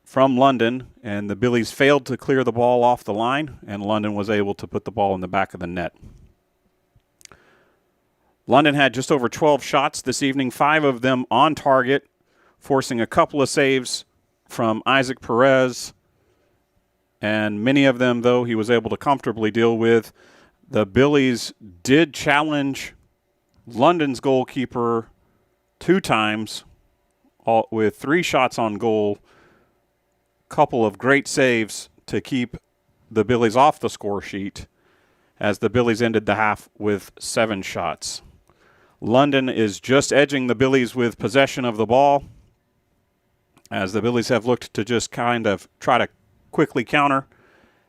from London, and the Billies failed to clear the ball off the line, and London was able to put the ball in the back of the net. London had just over 12 shots this evening, 5 of them on target, forcing a couple of saves from Isaac Perez, and many of them, though, he was able to comfortably deal with. The Billies did challenge London's goalkeeper 2 times, with 3 shots on goal, couple of great saves to keep the Billies off the score sheet, as the Billies ended the half with 7 shots. London is just edging the Billies with possession of the ball, as the Billies have looked to just kind of try to quickly counter,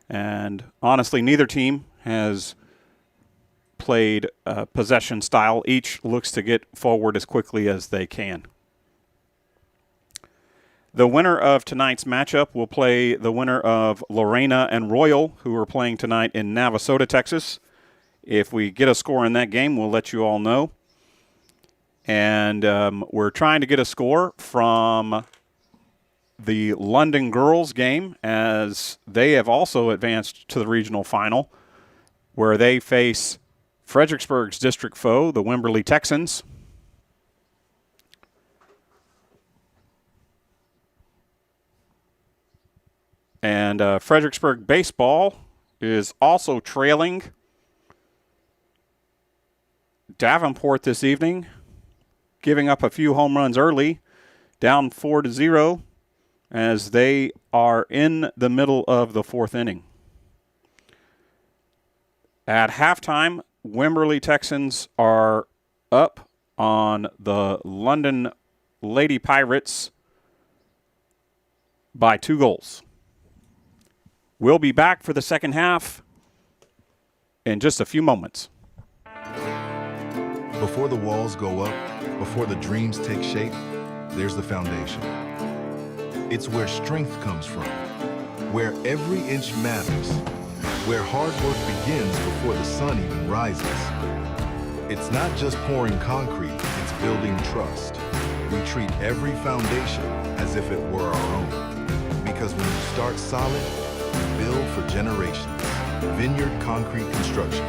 and honestly, neither team has played possession style. Each looks to get forward as quickly as they can. The winner of tonight's matchup will play the winner of Lorena and Royal, who are playing tonight in Navasota, Texas. If we get a score in that game, we'll let you all know. And we're trying to get a score from the London girls game, as they have also advanced to the regional final, where they face Fredericksburg's district foe, the Wimberley Texans. And Fredericksburg baseball is also trailing Davenport this evening, giving up a few home runs early, down 4-0, as they are in the middle of the 4th inning. At halftime, Wimberley Texans are up on the London Lady Pirates by 2 goals. We'll be back for the second half in just a few moments. Before the walls go up, before the dreams take shape, there's the foundation. It's where strength comes from, where every inch matters, where hard work begins before the sun even rises. It's not just pouring concrete, it's building trust. We treat every foundation as if it were our own. Because when you start solid, you build for generations. Vineyard Concrete Construction.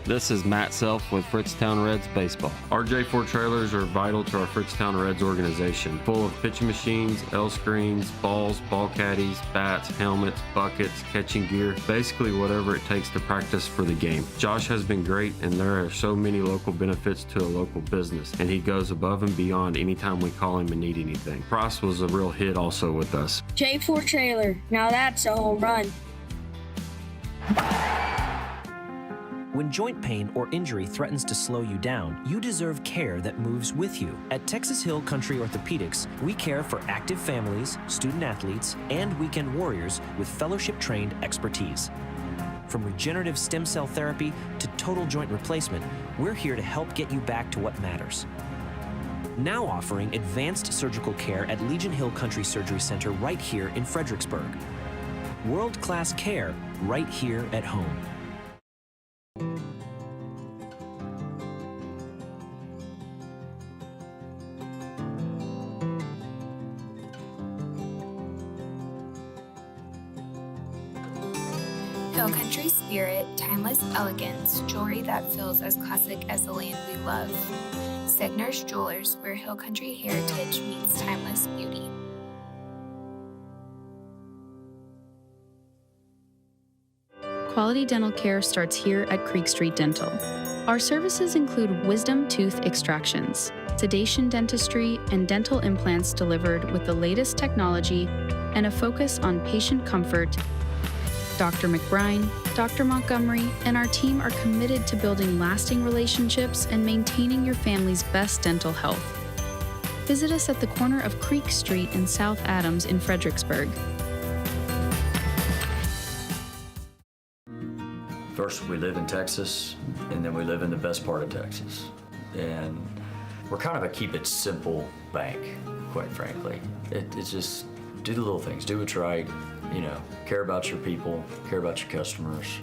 This is Matt Self with Fritztown Reds Baseball. Our J4 trailers are vital to our Fritztown Reds organization, full of pitching machines, L screens, balls, ball caddies, bats, helmets, buckets, catching gear, basically whatever it takes to practice for the game. Josh has been great, and there are so many local benefits to a local business, and he goes above and beyond anytime we call him and need anything. Price was a real hit also with us. J4 trailer, now that's a home run. When joint pain or injury threatens to slow you down, you deserve care that moves with you. At Texas Hill Country Orthopedics, we care for active families, student athletes, and weekend warriors with fellowship-trained expertise. From regenerative stem cell therapy to total joint replacement, we're here to help get you back to what matters. Now offering advanced surgical care at Legion Hill Country Surgery Center right here in Fredericksburg. World-class care right here at home. Hill Country spirit, timeless elegance, jewelry that feels as classic as the land we love. Segner's Jewelers, where Hill Country heritage meets timeless beauty. Quality dental care starts here at Creek Street Dental. Our services include wisdom tooth extractions, sedation dentistry, and dental implants delivered with the latest technology and a focus on patient comfort. Dr. McBride, Dr. Montgomery, and our team are committed to building lasting relationships and maintaining your family's best dental health. Visit us at the corner of Creek Street and South Adams in Fredericksburg. First, we live in Texas, and then we live in the best part of Texas. And we're kind of a keep it simple bank, quite frankly. It's just do the little things, do what's right, care about your people, care about your customers.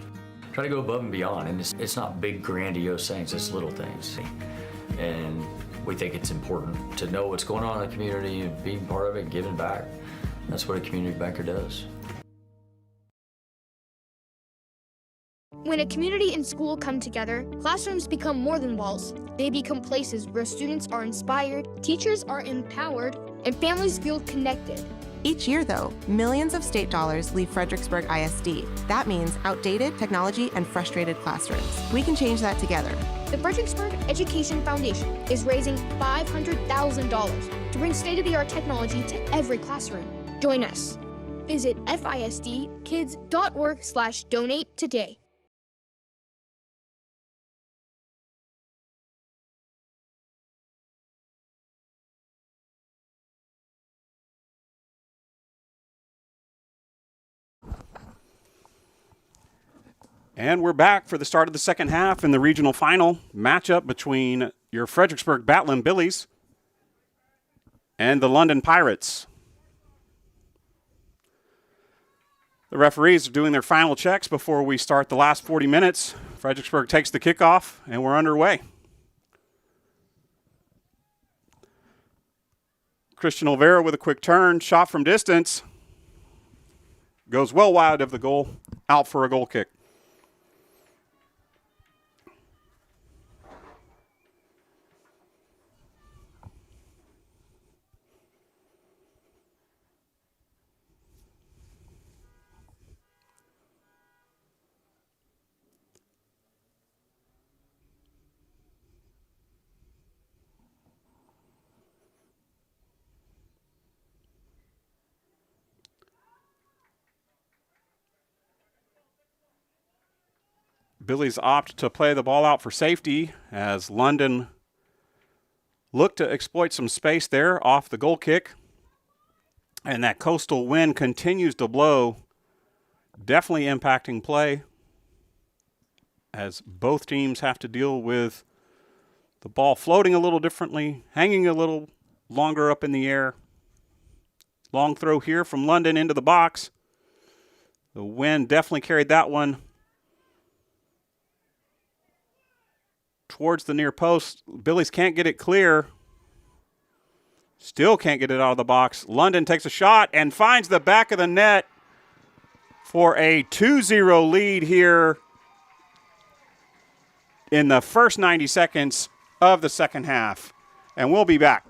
Try to go above and beyond, and it's not big grandiose things, it's little things. And we think it's important to know what's going on in the community and being part of it and giving back. That's what a community banker does. When a community and school come together, classrooms become more than walls. They become places where students are inspired, teachers are empowered, and families feel connected. Each year, though, millions of state dollars leave Fredericksburg ISD. That means outdated technology and frustrated classrooms. We can change that together. The Fredericksburg Education Foundation is raising $500,000 to bring state-of-the-art technology to every classroom. Join us. Visit fisdkids.org/donate today. And we're back for the start of the second half in the regional final matchup between your Fredericksburg Battling Billies and the London Pirates. The referees are doing their final checks before we start the last 40 minutes. Fredericksburg takes the kickoff, and we're underway. Christian Olvera with a quick turn, shot from distance. Goes well wide of the goal, out for a goal kick. Billies opt to play the ball out for safety as London looked to exploit some space there off the goal kick. And that coastal wind continues to blow, definitely impacting play as both teams have to deal with the ball floating a little differently, hanging a little longer up in the air. Long throw here from London into the box. The wind definitely carried that one towards the near post. Billies can't get it clear. Still can't get it out of the box. London takes a shot and finds the back of the net for a 2-0 lead here in the first 90 seconds of the second half. And we'll be back.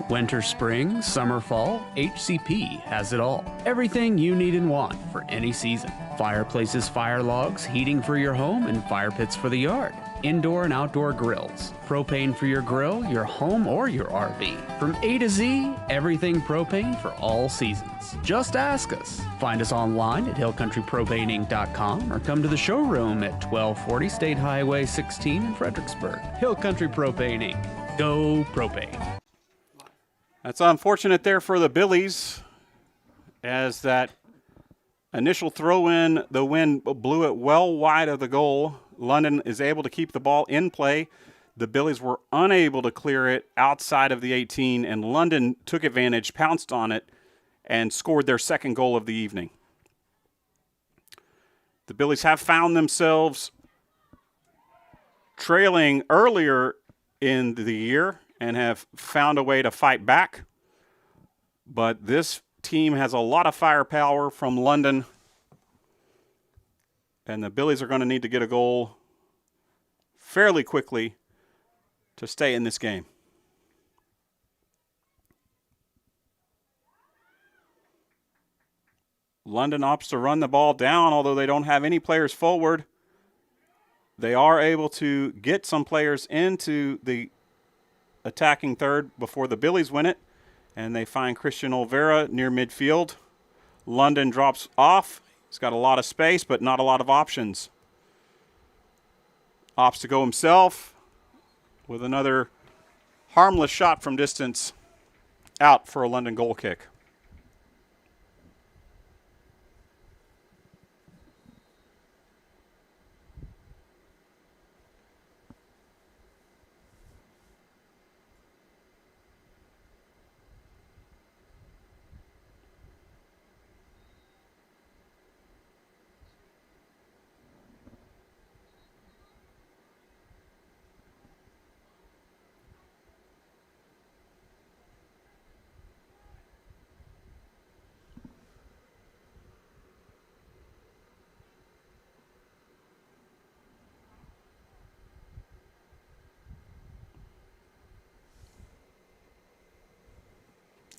Winter, spring, summer, fall, HCP has it all. Everything you need and want for any season. Fireplaces, fire logs, heating for your home, and fire pits for the yard. Indoor and outdoor grills. Propane for your grill, your home, or your RV. From A to Z, everything propane for all seasons. Just ask us. Find us online at hillcountrypropaneinc.com or come to the showroom at 1240 State Highway 16 in Fredericksburg. Hill Country Propane Inc. Go propane. That's unfortunate there for the Billies as that initial throw in, the wind blew it well wide of the goal. London is able to keep the ball in play. The Billies were unable to clear it outside of the 18, and London took advantage, pounced on it, and scored their second goal of the evening. The Billies have found themselves trailing earlier in the year and have found a way to fight back. But this team has a lot of firepower from London, and the Billies are going to need to get a goal fairly quickly to stay in this game. London opts to run the ball down, although they don't have any players forward. They are able to get some players into the attacking third before the Billies win it, and they find Christian Olvera near midfield. London drops off. He's got a lot of space, but not a lot of options. Opts to go himself with another harmless shot from distance out for a London goal kick.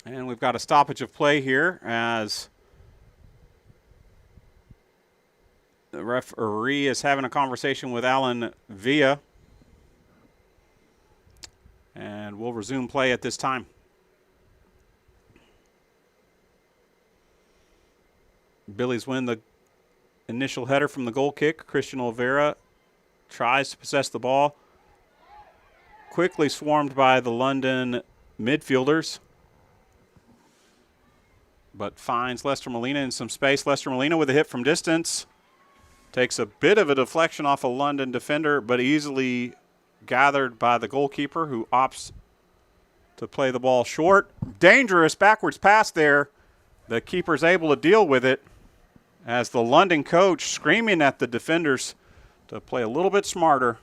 And we've got a stoppage of play here as the referee is having a conversation with Alan Villa. And we'll resume play at this time. Billies win the initial header from the goal kick. Christian Olvera tries to possess the ball. Quickly swarmed by the London midfielders, but finds Lester Molina in some space. Lester Molina with a hit from distance. Takes a bit of a deflection off a London defender, but easily gathered by the goalkeeper, who opts to play the ball short. Dangerous backwards pass there. The keeper's able to deal with it as the London coach screaming at the defenders to play a little bit smarter.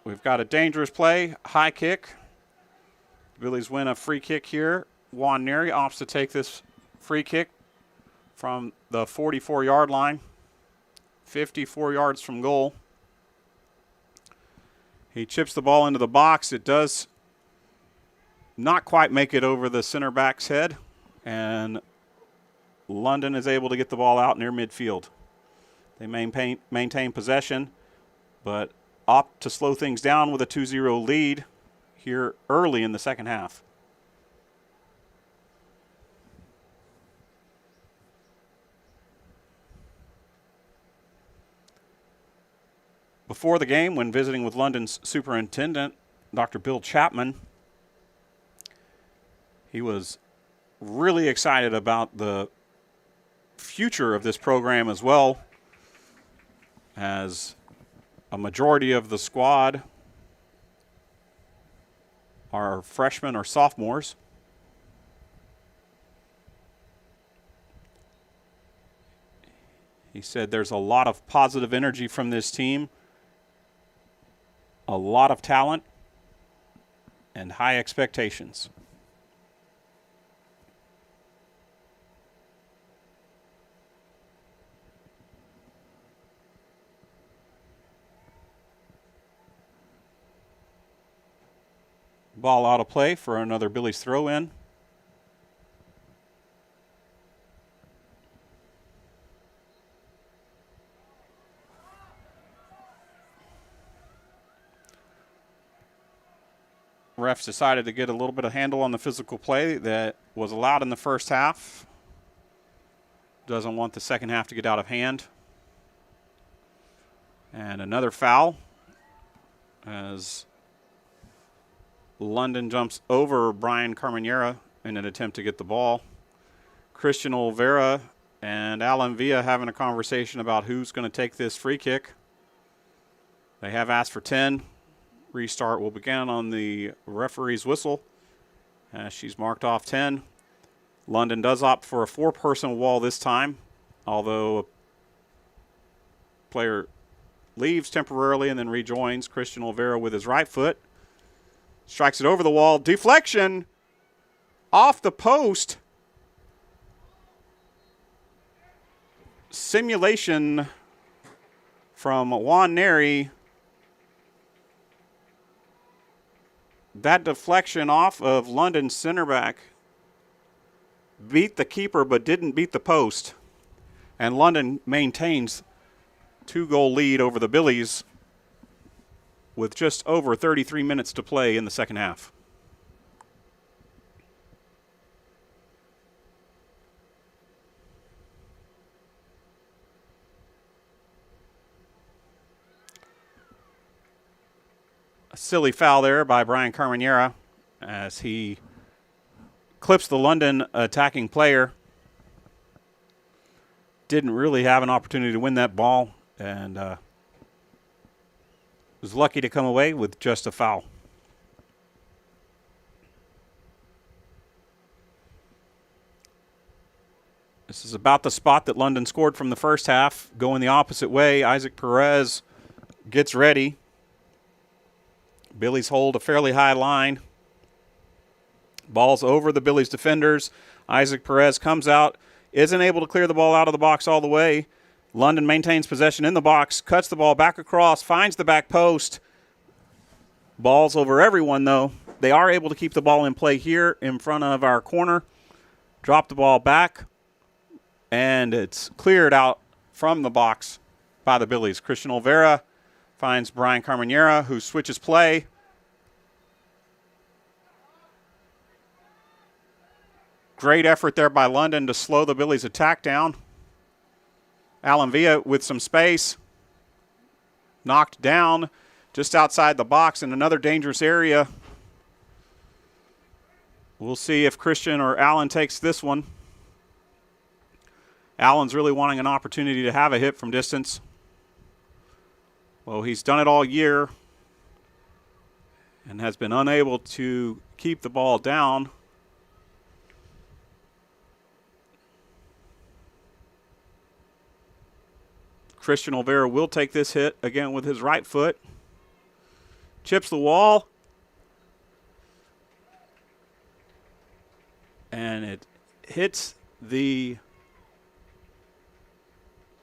We've got a dangerous play, high kick. Billies win a free kick here. Juan Neri opts to take this free kick from the 44-yard line, 54 yards from goal. He chips the ball into the box. It does not quite make it over the center back's head, and London is able to get the ball out near midfield. They maintain possession, but opt to slow things down with a 2-0 lead here early in the second half. Before the game, when visiting with London's superintendent, Dr. Bill Chapman, he was really excited about the future of this program as well, as a majority of the squad are freshmen or sophomores. He said there's a lot of positive energy from this team, a lot of talent, and high expectations. Ball out of play for another Billies throw in. Refs decided to get a little bit of handle on the physical play that was allowed in the first half. Doesn't want the second half to get out of hand. And another foul as London jumps over Brian Carmenera in an attempt to get the ball. Christian Olvera and Alan Villa having a conversation about who's going to take this free kick. They have asked for 10. Restart will begin on the referee's whistle as she's marked off 10. London does opt for a 4-person wall this time, although a player leaves temporarily and then rejoins. Christian Olvera with his right foot strikes it over the wall. Deflection. off the post. Simulation from Juan Neri. That deflection off of London's center back beat the keeper but didn't beat the post. And London maintains 2-goal lead over the Billies with just over 33 minutes to play in the second half. A silly foul there by Brian Carmenera as he clips the London attacking player. Didn't really have an opportunity to win that ball and was lucky to come away with just a foul. This is about the spot that London scored from the first half. Going the opposite way, Isaac Perez gets ready. Billies hold a fairly high line. Ball's over the Billies defenders. Isaac Perez comes out, isn't able to clear the ball out of the box all the way. London maintains possession in the box, cuts the ball back across, finds the back post. Ball's over everyone, though. They are able to keep the ball in play here in front of our corner. Drop the ball back, and it's cleared out from the box by the Billies. Christian Olvera finds Brian Carmenera, who switches play. Great effort there by London to slow the Billies' attack down. Alan Villa with some space. Knocked down just outside the box in another dangerous area. We'll see if Christian or Alan takes this one. Alan's really wanting an opportunity to have a hit from distance. Well, he's done it all year and has been unable to keep the ball down. Christian Olvera will take this hit again with his right foot. Chips the wall. And it hits the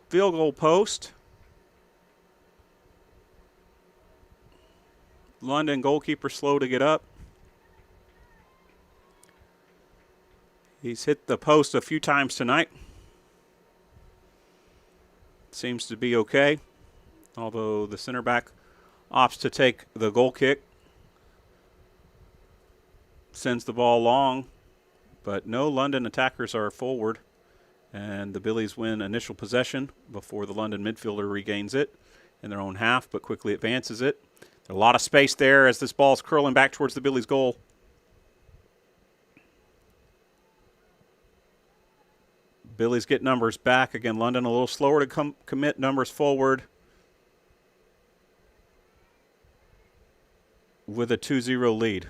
field goal post. London goalkeeper slow to get up. He's hit the post a few times tonight. Seems to be okay, although the center back opts to take the goal kick. Sends the ball long, but no London attackers are forward, and the Billies win initial possession before the London midfielder regains it in their own half, but quickly advances it. A lot of space there as this ball's curling back towards the Billies' goal. Billies get numbers back. Again, London a little slower to commit numbers forward with a 2-0 lead.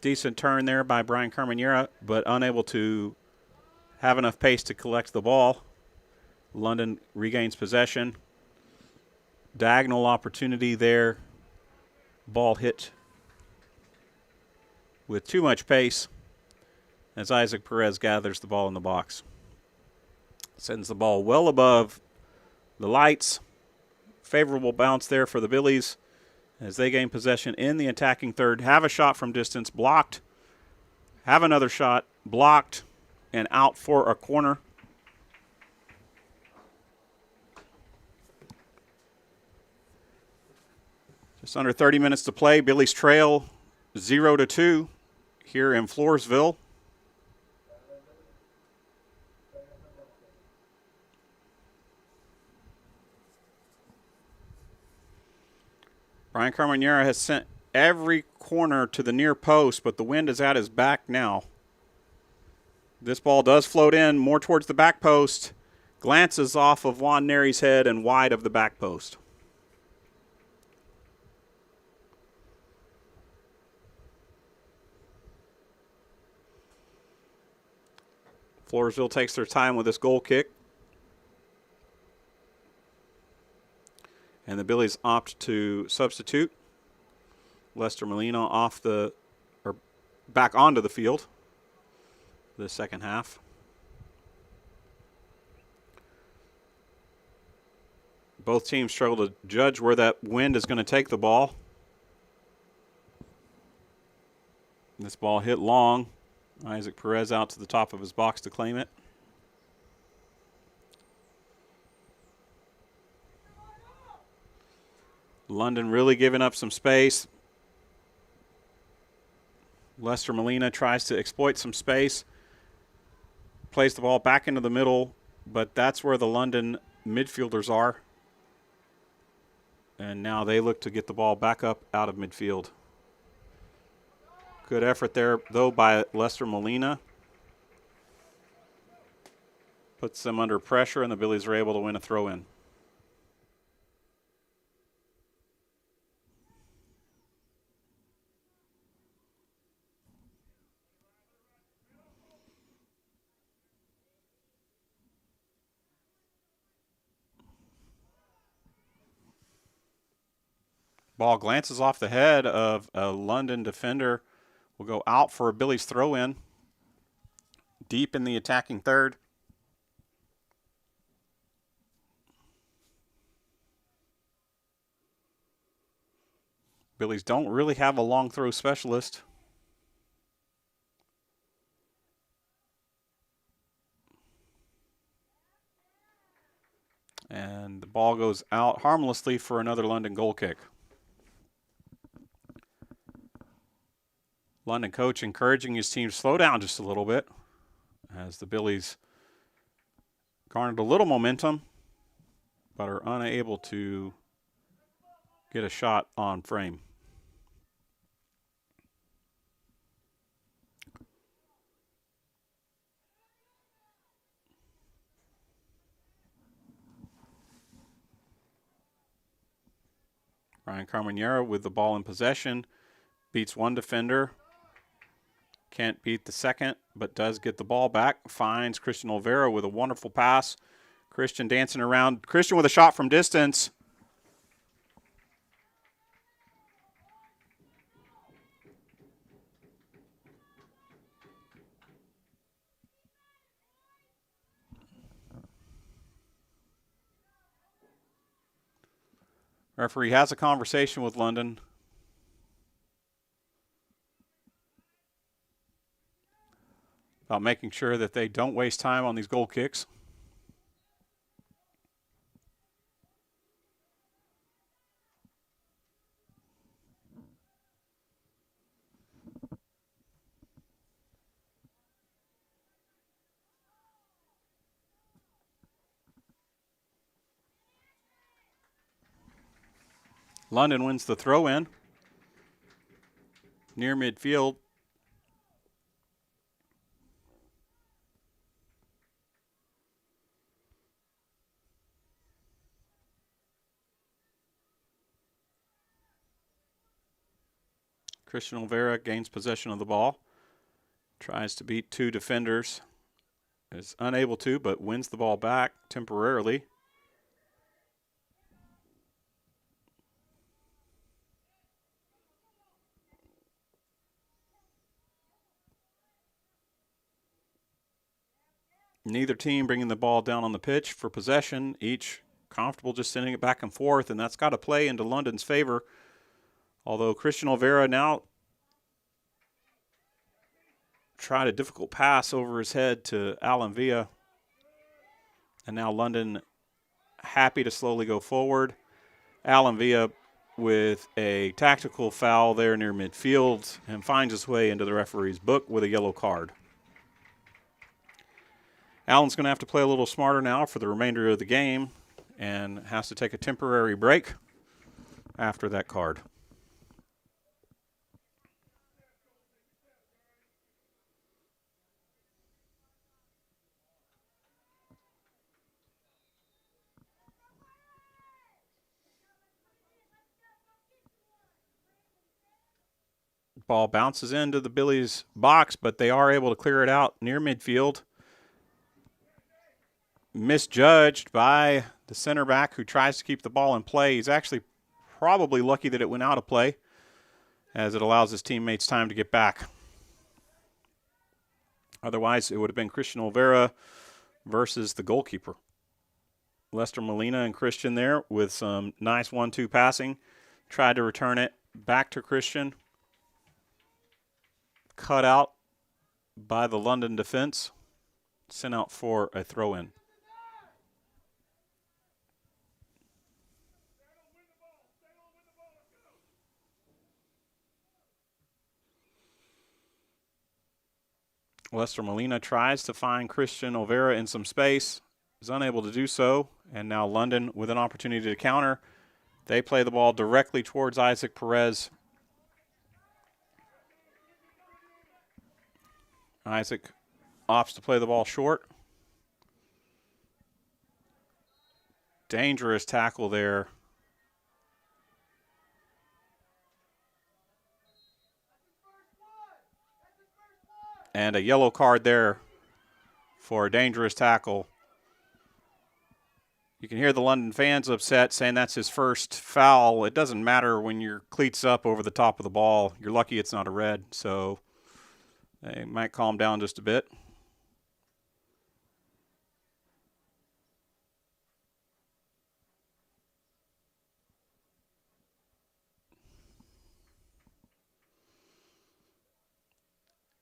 Decent turn there by Brian Carmenera, but unable to have enough pace to collect the ball. London regains possession. Diagonal opportunity there. Ball hit with too much pace as Isaac Perez gathers the ball in the box. Sends the ball well above the lights. Favorable bounce there for the Billies as they gain possession in the attacking third. Have a shot from distance, blocked. Have another shot, blocked, and out for a corner. Just under 30 minutes to play. Billies trail 0-2 here in Floresville. Brian Carmenera has sent every corner to the near post, but the wind is at his back now. This ball does float in more towards the back post, glances off of Juan Neri's head and wide of the back post. Floresville takes their time with this goal kick. And the Billies opt to substitute Lester Molina back onto the field the second half. Both teams struggle to judge where that wind is going to take the ball. This ball hit long. Isaac Perez out to the top of his box to claim it. London really giving up some space. Lester Molina tries to exploit some space. Plays the ball back into the middle, but that's where the London midfielders are. And now they look to get the ball back up out of midfield. Good effort there, though, by Lester Molina. Puts them under pressure, and the Billies are able to win a throw-in. Ball glances off the head of a London defender. Will go out for a Billies throw-in. Deep in the attacking third. Billies don't really have a long throw specialist. And the ball goes out harmlessly for another London goal kick. London coach encouraging his team to slow down just a little bit as the Billies garnered a little momentum but are unable to get a shot on frame. Ryan Carmenero with the ball in possession beats one defender. Can't beat the second, but does get the ball back. Finds Christian Olvera with a wonderful pass. Christian dancing around. Christian with a shot from distance. Referee has a conversation with London. About making sure that they don't waste time on these goal kicks. London wins the throw-in near midfield. Christian Olvera gains possession of the ball. Tries to beat two defenders. Is unable to, but wins the ball back temporarily. Neither team bringing the ball down on the pitch for possession. Each comfortable just sending it back and forth, and that's got to play into London's favor. Although Christian Olvera now tried a difficult pass over his head to Alan Villa. And now London happy to slowly go forward. Alan Villa with a tactical foul there near midfield and finds his way into the referee's book with a yellow card. Allen's going to have to play a little smarter now for the remainder of the game and has to take a temporary break after that card. Ball bounces into the Billies box, but they are able to clear it out near midfield. Misjudged by The center back who tries to keep the ball in play, he's actually probably lucky that it went out of play, as it allows his teammates time to get back. Otherwise, it would have been Christian Olvera versus the goalkeeper. Lester Molina and Christian there with some nice 1-2 passing. Tried to return it back to Christian. Cut out by the London defense. Sent out for a throw-in. Lester Molina tries to find Christian Olvera in some space. Is unable to do so. And now London with an opportunity to counter. They play the ball directly towards Isaac Perez. Isaac opts to play the ball short. Dangerous tackle there. And a yellow card there for a dangerous tackle. You can hear the London fans upset, saying that's his first foul. It doesn't matter when your cleats up over the top of the ball. You're lucky it's not a red, so they might calm down just a bit.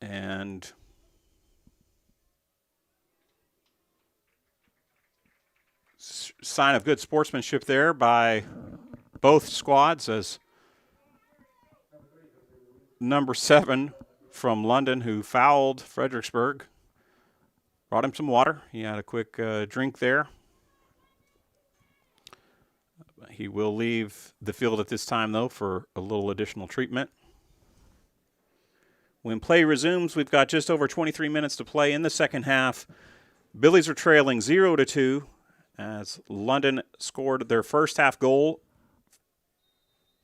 And sign of good sportsmanship there by both squads, as number 7 from London, who fouled Fredericksburg, brought him some water. He had a quick drink there. He will leave the field at this time, though, for a little additional treatment. When play resumes, we've got just over 23 minutes to play in the second half. Billies are trailing 0-2 as London scored their first half goal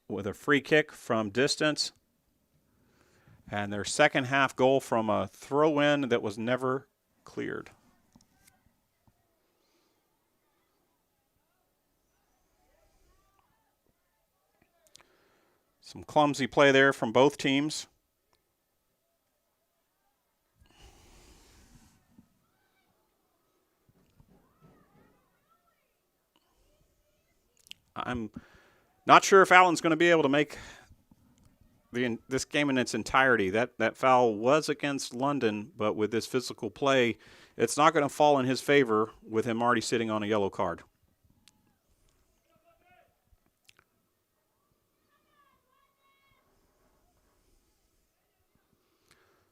with a free kick from distance, and their second half goal from a throw-in that was never cleared. Some clumsy play there from both teams. I'm not sure if Allen's going to be able to make this game in its entirety. That foul was against London, but with this physical play, it's not going to fall in his favor with him already sitting on a yellow card.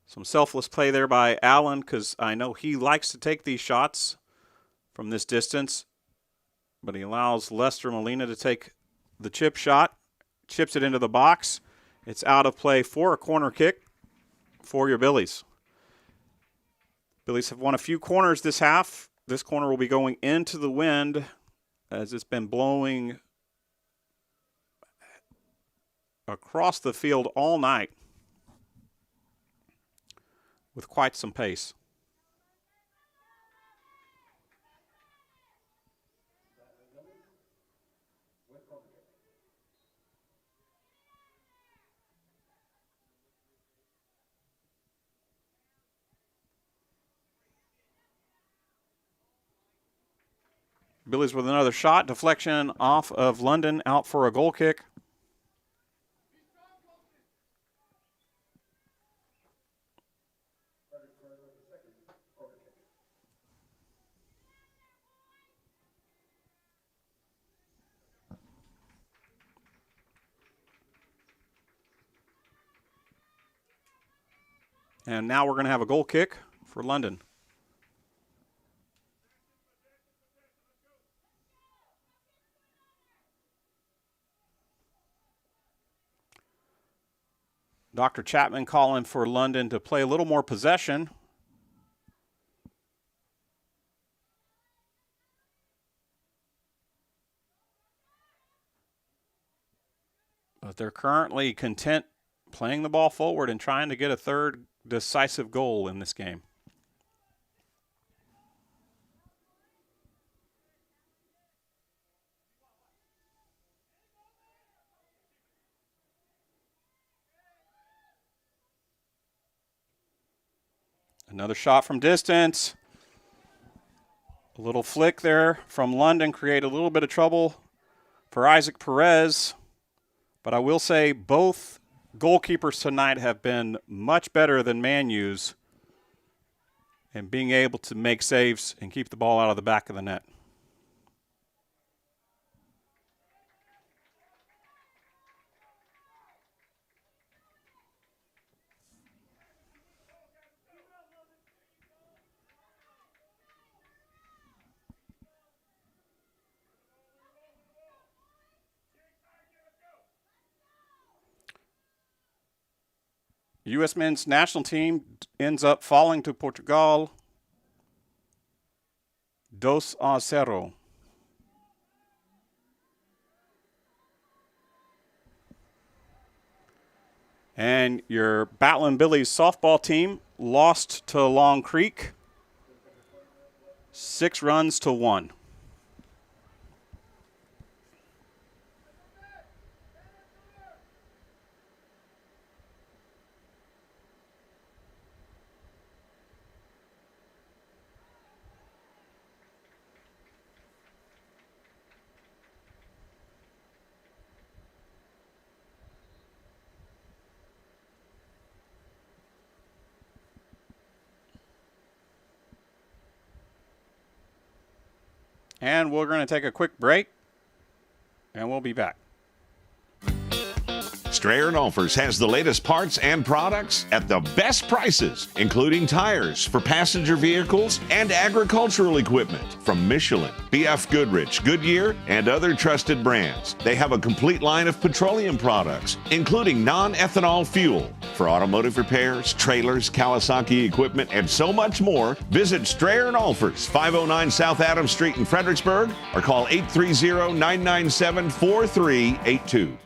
Some selfless play there by Allen, because I know he likes to take these shots from this distance, but he allows Lester Molina to take the chip shot, chips it into the box. It's out of play for a corner kick for your Billies. Billies have won a few corners this half. This corner will be going into the wind as it's been blowing across the field all night with quite some pace. Billies with another shot. Deflection off of London, out for a goal kick. And now we're going to have a goal kick for London. Dr. Chapman calling for London to play a little more possession. But they're currently content playing the ball forward and trying to get a third decisive goal in this game. Another shot from distance. A little flick there from London created a little bit of trouble for Isaac Perez. But I will say both goalkeepers tonight have been much better than Man U's in being able to make saves and keep the ball out of the back of the net. U.S. men's national team ends up falling to Portugal 2-0. And your Battling Billies softball team lost to Long Creek 6-1. And we're going to take a quick break, and we'll be back. Strayer & Olfers has the latest parts and products at the best prices, including tires for passenger vehicles and agricultural equipment from Michelin, BF Goodrich, Goodyear, and other trusted brands. They have a complete line of petroleum products, including non-ethanol fuel for automotive repairs, trailers, Kawasaki equipment, and so much more. Visit Strayer & Olfers, 509 South Adams Street in Fredericksburg, or call 830-997-4382.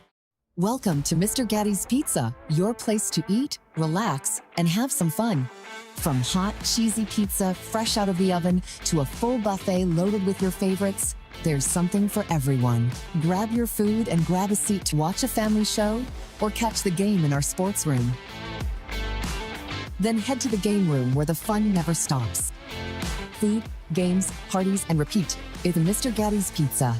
Welcome to Mr. Gatti's Pizza, your place to eat, relax, and have some fun. From hot, cheesy pizza fresh out of the oven to a full buffet loaded with your favorites, there's something for everyone. Grab your food and grab a seat to watch a family show or catch the game in our sports room. Then head to the game room where the fun never stops. Food, games, parties, and repeat is Mr. Gatti's Pizza.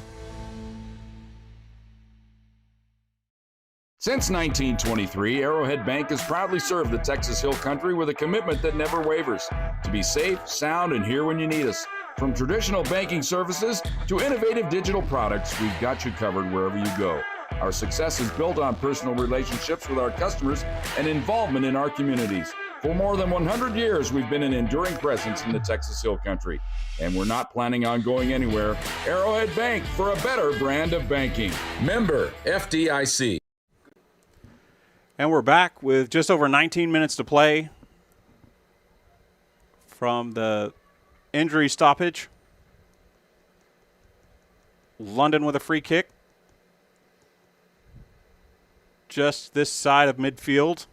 Since 1923, Arrowhead Bank has proudly served the Texas Hill Country with a commitment that never wavers to be safe, sound, and here when you need us. From traditional banking services to innovative digital products, we've got you covered wherever you go. Our success is built on personal relationships with our customers and involvement in our communities. For more than 100 years, we've been an enduring presence in the Texas Hill Country, and we're not planning on going anywhere. Arrowhead Bank, for a better brand of banking. Member FDIC. And we're back with just over 19 minutes to play from the injury stoppage. London with a free kick. Just this side of midfield.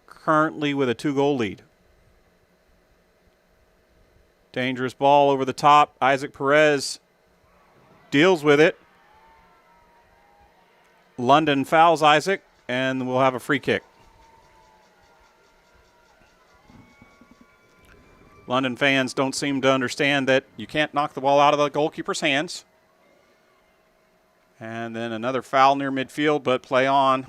Currently with a 2-goal lead. Dangerous ball over the top. Isaac Perez deals with it. London fouls Isaac, and we'll have a free kick. London fans don't seem to understand that you can't knock the ball out of the goalkeeper's hands. And then another foul near midfield, but play on,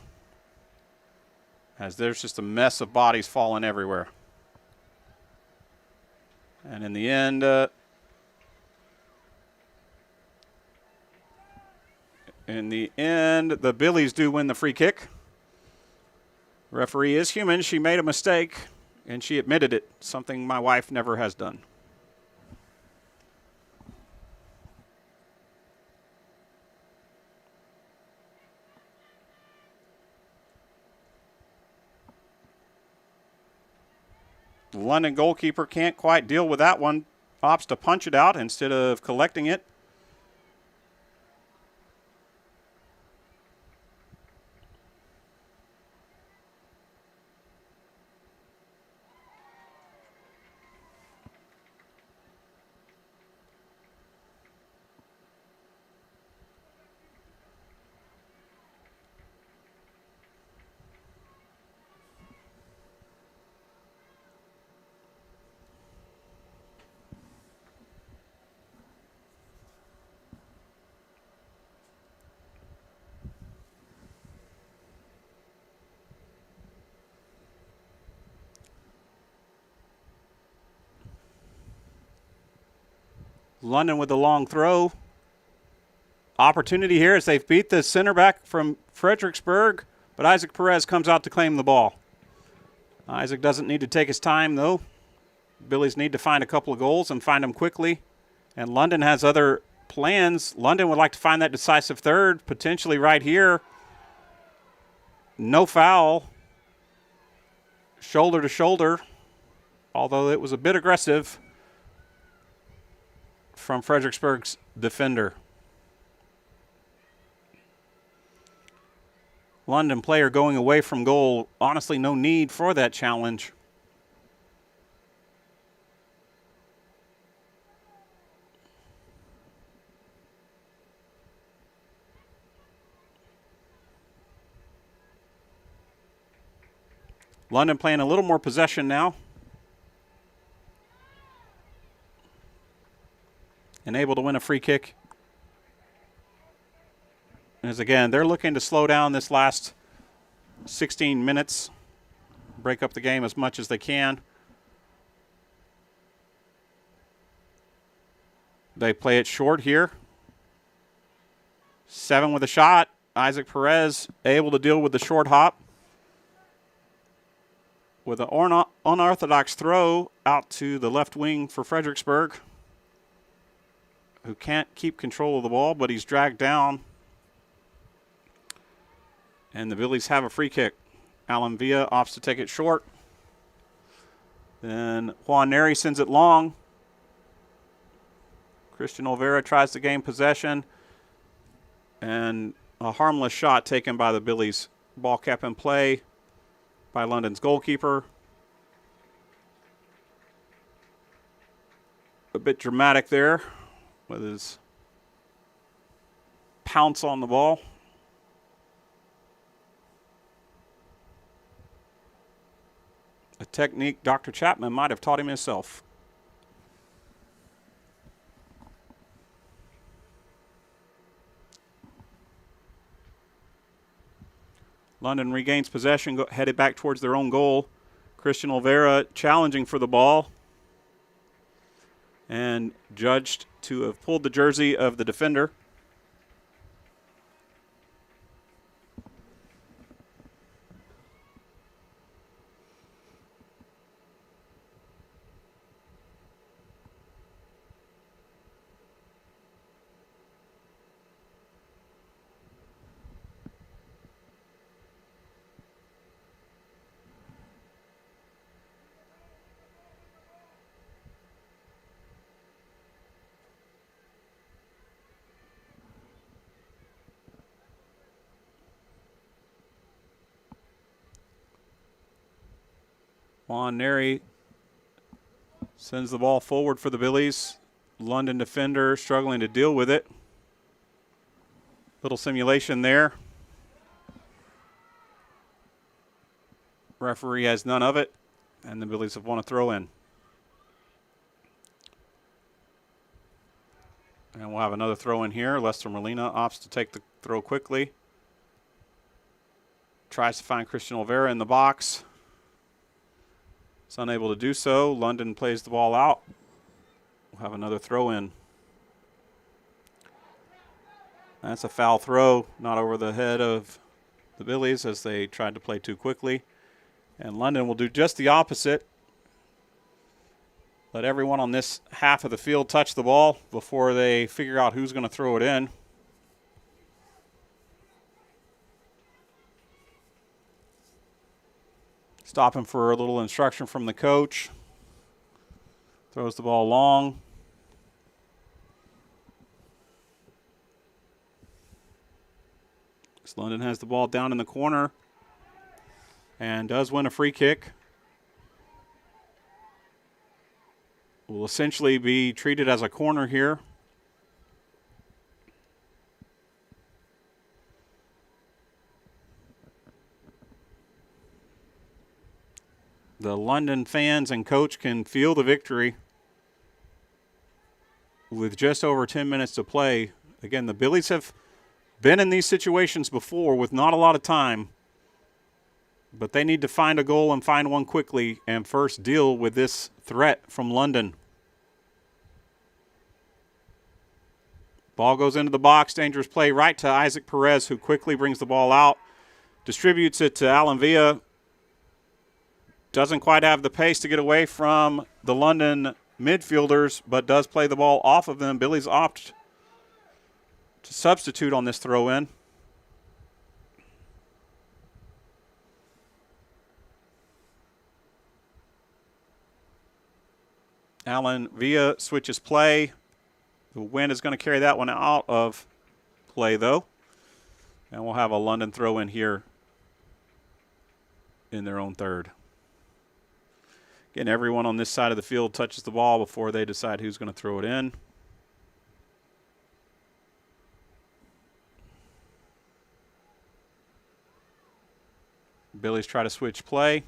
as there's just a mess of bodies falling everywhere. And in the end, the Billies do win the free kick. Referee is human. She made a mistake, and she admitted it, something my wife never has done. The London goalkeeper can't quite deal with that one. Opts to punch it out instead of collecting it. London with the long throw. Opportunity here as they've beat the center back from Fredericksburg, but Isaac Perez comes out to claim the ball. Isaac doesn't need to take his time, though. Billies need to find a couple of goals and find them quickly. And London has other plans. London would like to find that decisive third, potentially right here. No foul. Shoulder to shoulder, although it was a bit aggressive from Fredericksburg's defender. London player going away from goal. Honestly, no need for that challenge. London playing a little more possession now. And able to win a free kick. As again, they're looking to slow down this last 16 minutes. Break up the game as much as they can. They play it short here. 7 with a shot. Isaac Perez able to deal with the short hop. With an unorthodox throw out to the left wing for Fredericksburg, who can't keep control of the ball, but he's dragged down. And the Billies have a free kick. Alan Villa opts to take it short. Then Juan Neri sends it long. Christian Olvera tries to gain possession. And a harmless shot taken by the Billies. Ball kept in play by London's goalkeeper. A bit dramatic there with his pounce on the ball. A technique Dr. Chapman might have taught him himself. London regains possession, headed back towards their own goal. Christian Olvera challenging for the ball and judged to have pulled the jersey of the defender. Juan Neri sends the ball forward for the Billies. London defender struggling to deal with it. Little simulation there. Referee has none of it, and the Billies have won a throw in. And we'll have another throw in here. Lester Molina opts to take the throw quickly. Tries to find Christian Olvera in the box. It's unable to do so. London plays the ball out. We'll have another throw in. That's a foul throw, not over the head of the Billies as they tried to play too quickly. And London will do just the opposite. Let everyone on this half of the field touch the ball before they figure out who's going to throw it in. Stopping for a little instruction from the coach. Throws the ball long. London has the ball down in the corner and does win a free kick. Will essentially be treated as a corner here. The London fans and coach can feel the victory with just over 10 minutes to play. Again, the Billies have been in these situations before with not a lot of time, but they need to find a goal and find one quickly and first deal with this threat from London. Ball goes into the box. Dangerous play right to Isaac Perez, who quickly brings the ball out. Distributes it to Alan Villa. Doesn't quite have the pace to get away from the London midfielders, but does play the ball off of them. Billy's opt to substitute on this throw-in. Alan Villa switches play. The wind is going to carry that one out of play, though. And we'll have a London throw-in here in their own third. Again, everyone on this side of the field touches the ball before they decide who's going to throw it in. Billy's try to switch play.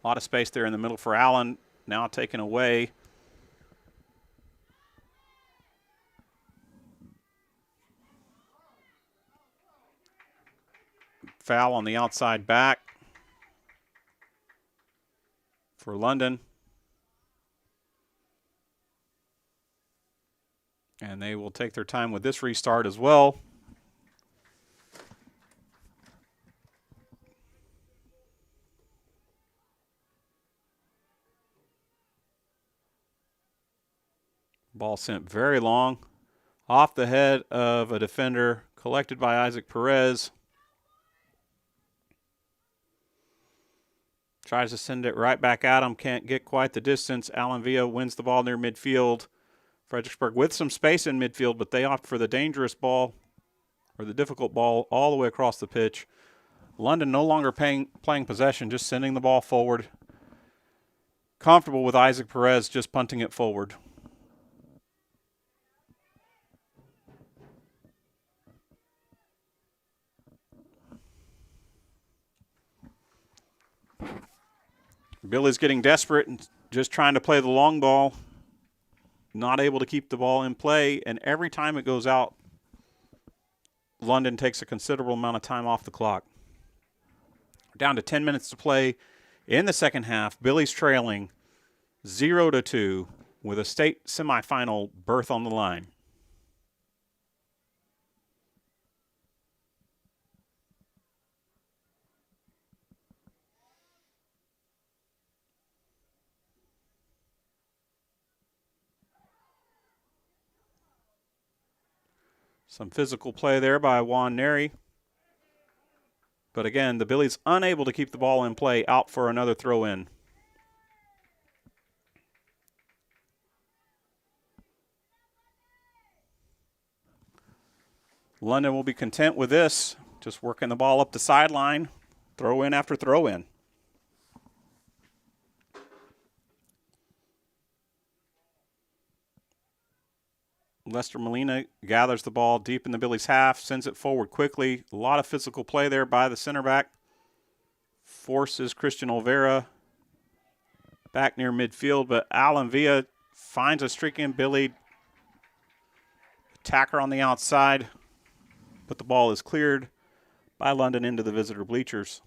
A lot of space there in the middle for Allen. Now taken away. Foul on the outside back for London. And they will take their time with this restart as well. Ball sent very long. Off the head of a defender, collected by Isaac Perez. Tries to send it right back at him. Can't get quite the distance. Alan Villa wins the ball near midfield. Fredericksburg with some space in midfield, but they opt for the dangerous ball, or the difficult ball, all the way across the pitch. London no longer playing possession, just sending the ball forward. Comfortable with Isaac Perez just punting it forward. Billy's getting desperate and just trying to play the long ball. Not able to keep the ball in play, and every time it goes out, London takes a considerable amount of time off the clock. Down to 10 minutes to play in the second half. Billy's trailing 0-2 with a state semifinal berth on the line. Some physical play there by Juan Neri. But again, the Billies unable to keep the ball in play, out for another throw-in. London will be content with this, just working the ball up the sideline, throw-in after throw-in. Lester Molina gathers the ball deep in the Billies' half, sends it forward quickly. A lot of physical play there by the center back. Forces Christian Olvera back near midfield, but Alan Villa finds a streaking Billy. Attacker on the outside, but the ball is cleared by London into the visitor bleachers.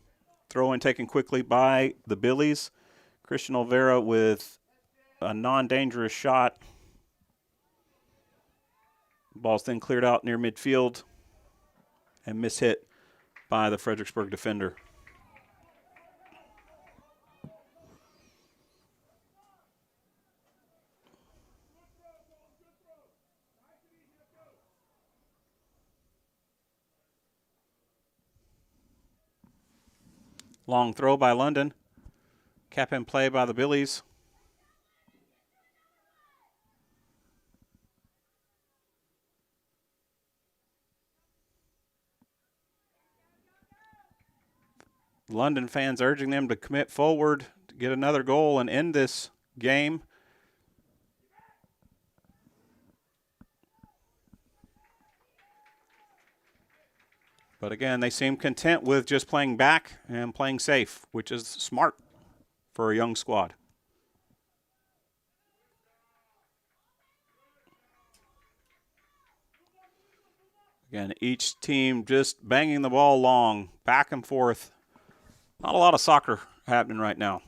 Throw-in taken quickly by the Billies. Christian Olvera with a non-dangerous shot. Ball's then cleared out near midfield and mishit by the Fredericksburg defender. Long throw by London. Cap in play by the Billies. London fans urging them to commit forward to get another goal and end this game. But again, they seem content with just playing back and playing safe, which is smart for a young squad. Again, each team just banging the ball long, back and forth. Not a lot of soccer happening right now.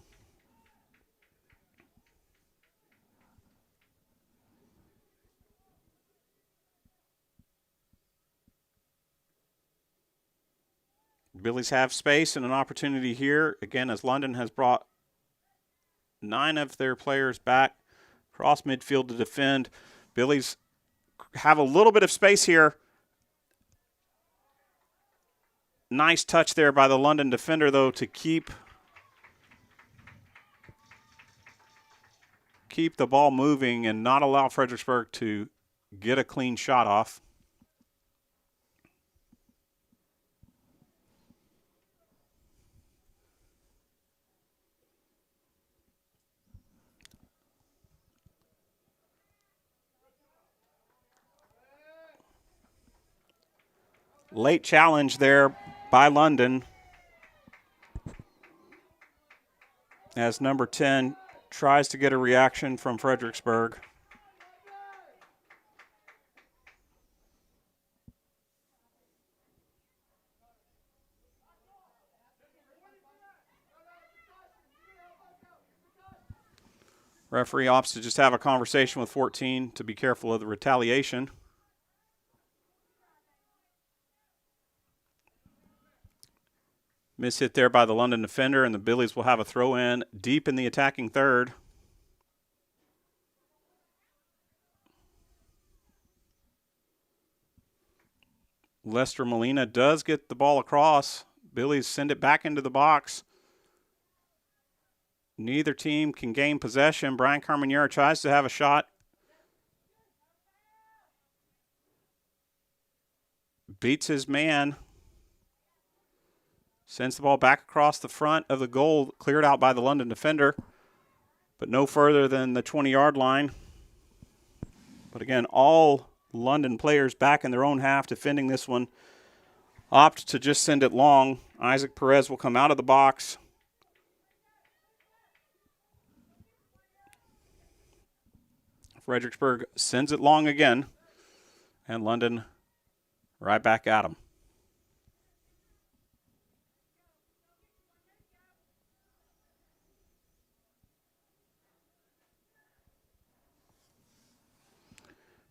Billies have space and an opportunity here, again, as London has brought 9 of their players back across midfield to defend. Billies have a little bit of space here. Nice touch there by the London defender, though, to keep the ball moving and not allow Fredericksburg to get a clean shot off. Late challenge there by London as number 10 tries to get a reaction from Fredericksburg. Referee opts to just have a conversation with 14 to be careful of the retaliation. Miss hit there by the London defender, and the Billies will have a throw in deep in the attacking third. Lester Molina does get the ball across. Billies send it back into the box. Neither team can gain possession. Brian Carmenera tries to have a shot. Beats his man. Sends the ball back across the front of the goal, cleared out by the London defender, but no further than the 20-yard line. But again, all London players back in their own half defending this one opt to just send it long. Isaac Perez will come out of the box. Fredericksburg sends it long again, and London right back at him.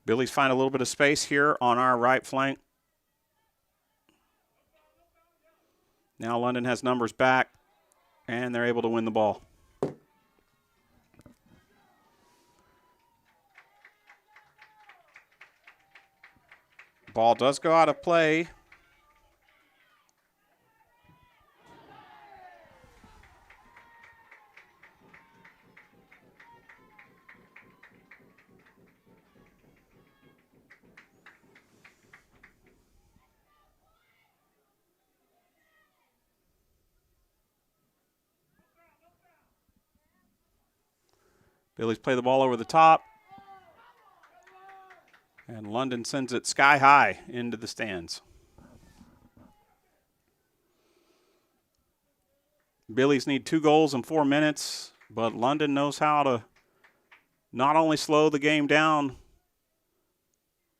Billies find a little bit of space here on our right flank. Now London has numbers back, and they're able to win the ball. Ball does go out of play. Billies play the ball over the top. And London sends it sky high into the stands. Billies need 2 goals in 4 minutes, but London knows how to not only slow the game down,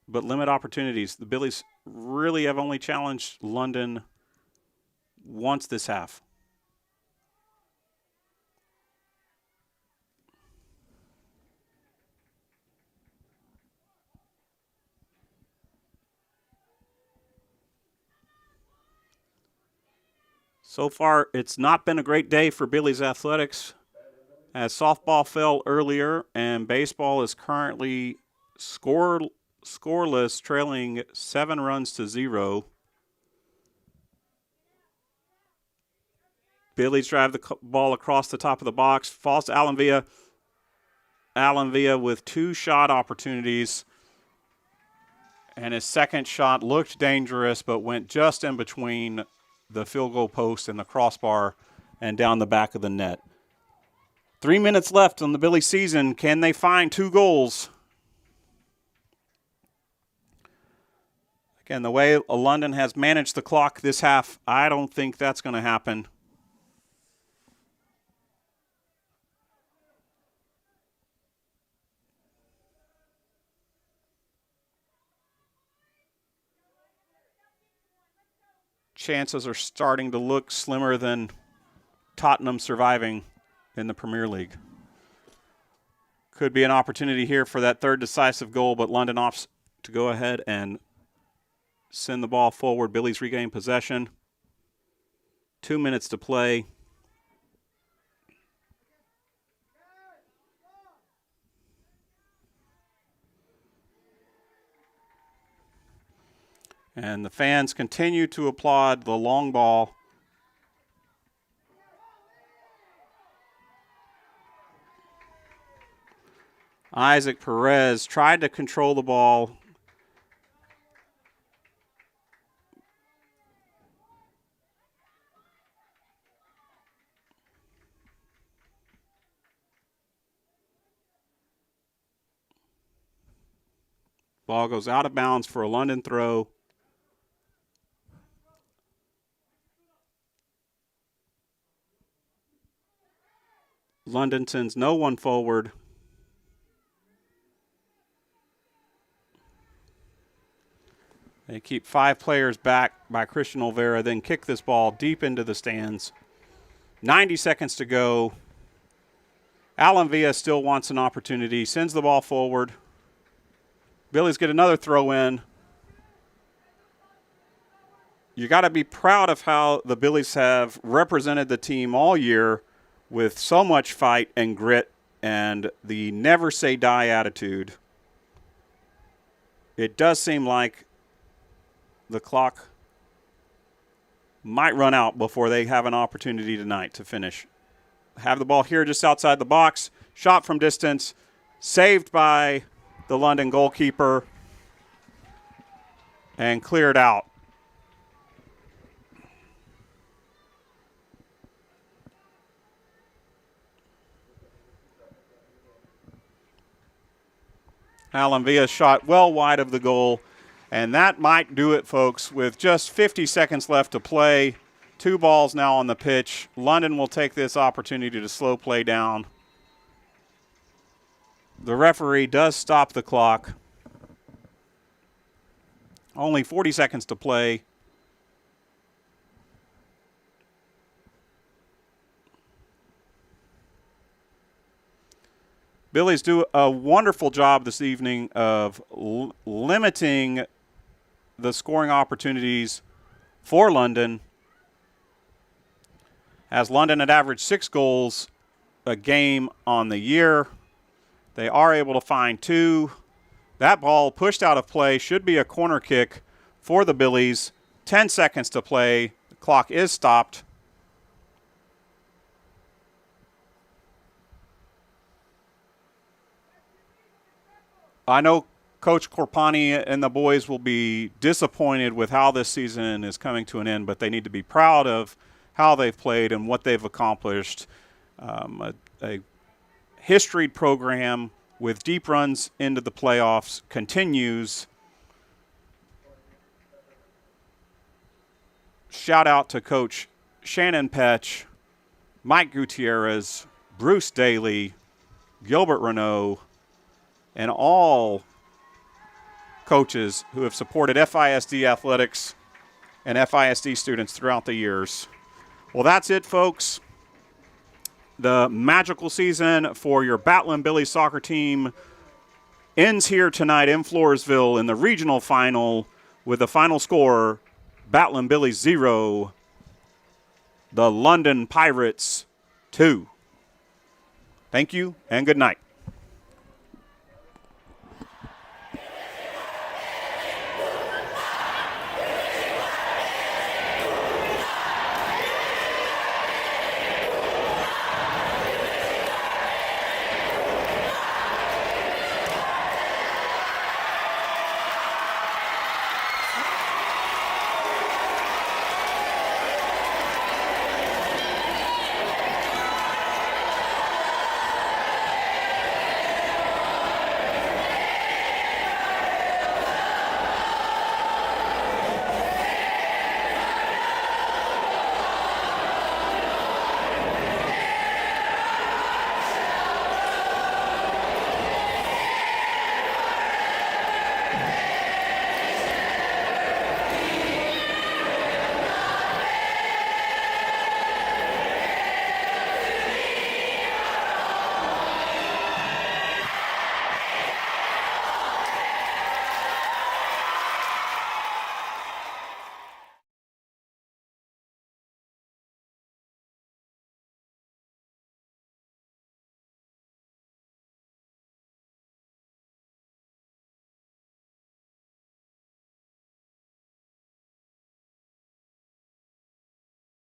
but limit opportunities. The Billies really have only challenged London once this half. So far, it's not been a great day for Billies athletics, as softball fell earlier and baseball is currently scoreless, trailing 7 runs to 0. Billies drive the ball across the top of the box, falls to Alan Villa with 2 shot opportunities, and his second shot looked dangerous but went just in between the field goal post and the crossbar and down the back of the net. 3 minutes left on the Billy season. Can they find 2 goals? Again, the way London has managed the clock this half, I don't think that's going to happen. Chances are starting to look slimmer than Tottenham surviving in the Premier League. Could be an opportunity here for that third decisive goal, but London opts to go ahead and send the ball forward. Billies regain possession. 2 minutes to play. And the fans continue to applaud the long ball. Isaac Perez tried to control the ball. Ball goes out of bounds for a London throw. London sends no one forward. They keep 5 players back by Christian Olvera, then kick this ball deep into the stands. 90 seconds to go. Alan Villa still wants an opportunity, sends the ball forward. Billies get another throw in. You got to be proud of how the Billies have represented the team all year with so much fight and grit and the never say die attitude. It does seem like the clock might run out before they have an opportunity tonight to finish. Have the ball here just outside the box. Shot from distance. Saved by the London goalkeeper. And cleared out. Alan Villa shot well wide of the goal. And that might do it, folks, with just 50 seconds left to play. 2 balls now on the pitch. London will take this opportunity to slow play down. The referee does stop the clock. Only 40 seconds to play. Billies do a wonderful job this evening of limiting the scoring opportunities for London. As London had averaged 6 goals a game on the year, they are able to find 2. That ball pushed out of play should be a corner kick for the Billies. 10 seconds to play. The clock is stopped. I know Coach Corpani and the boys will be disappointed with how this season is coming to an end, but they need to be proud of how they've played and what they've accomplished. A historied program with deep runs into the playoffs continues. Shout out to Coach Shannon Petch, Mike Gutierrez, Bruce Daly, Gilbert Renault, and all coaches who have supported FISD athletics and FISD students throughout the years. Well, that's it, folks. The magical season for your Battling Billies soccer team ends here tonight in Floresville in the regional final with the final score, Battling Billies 0, the London Pirates 2. Thank you and good night.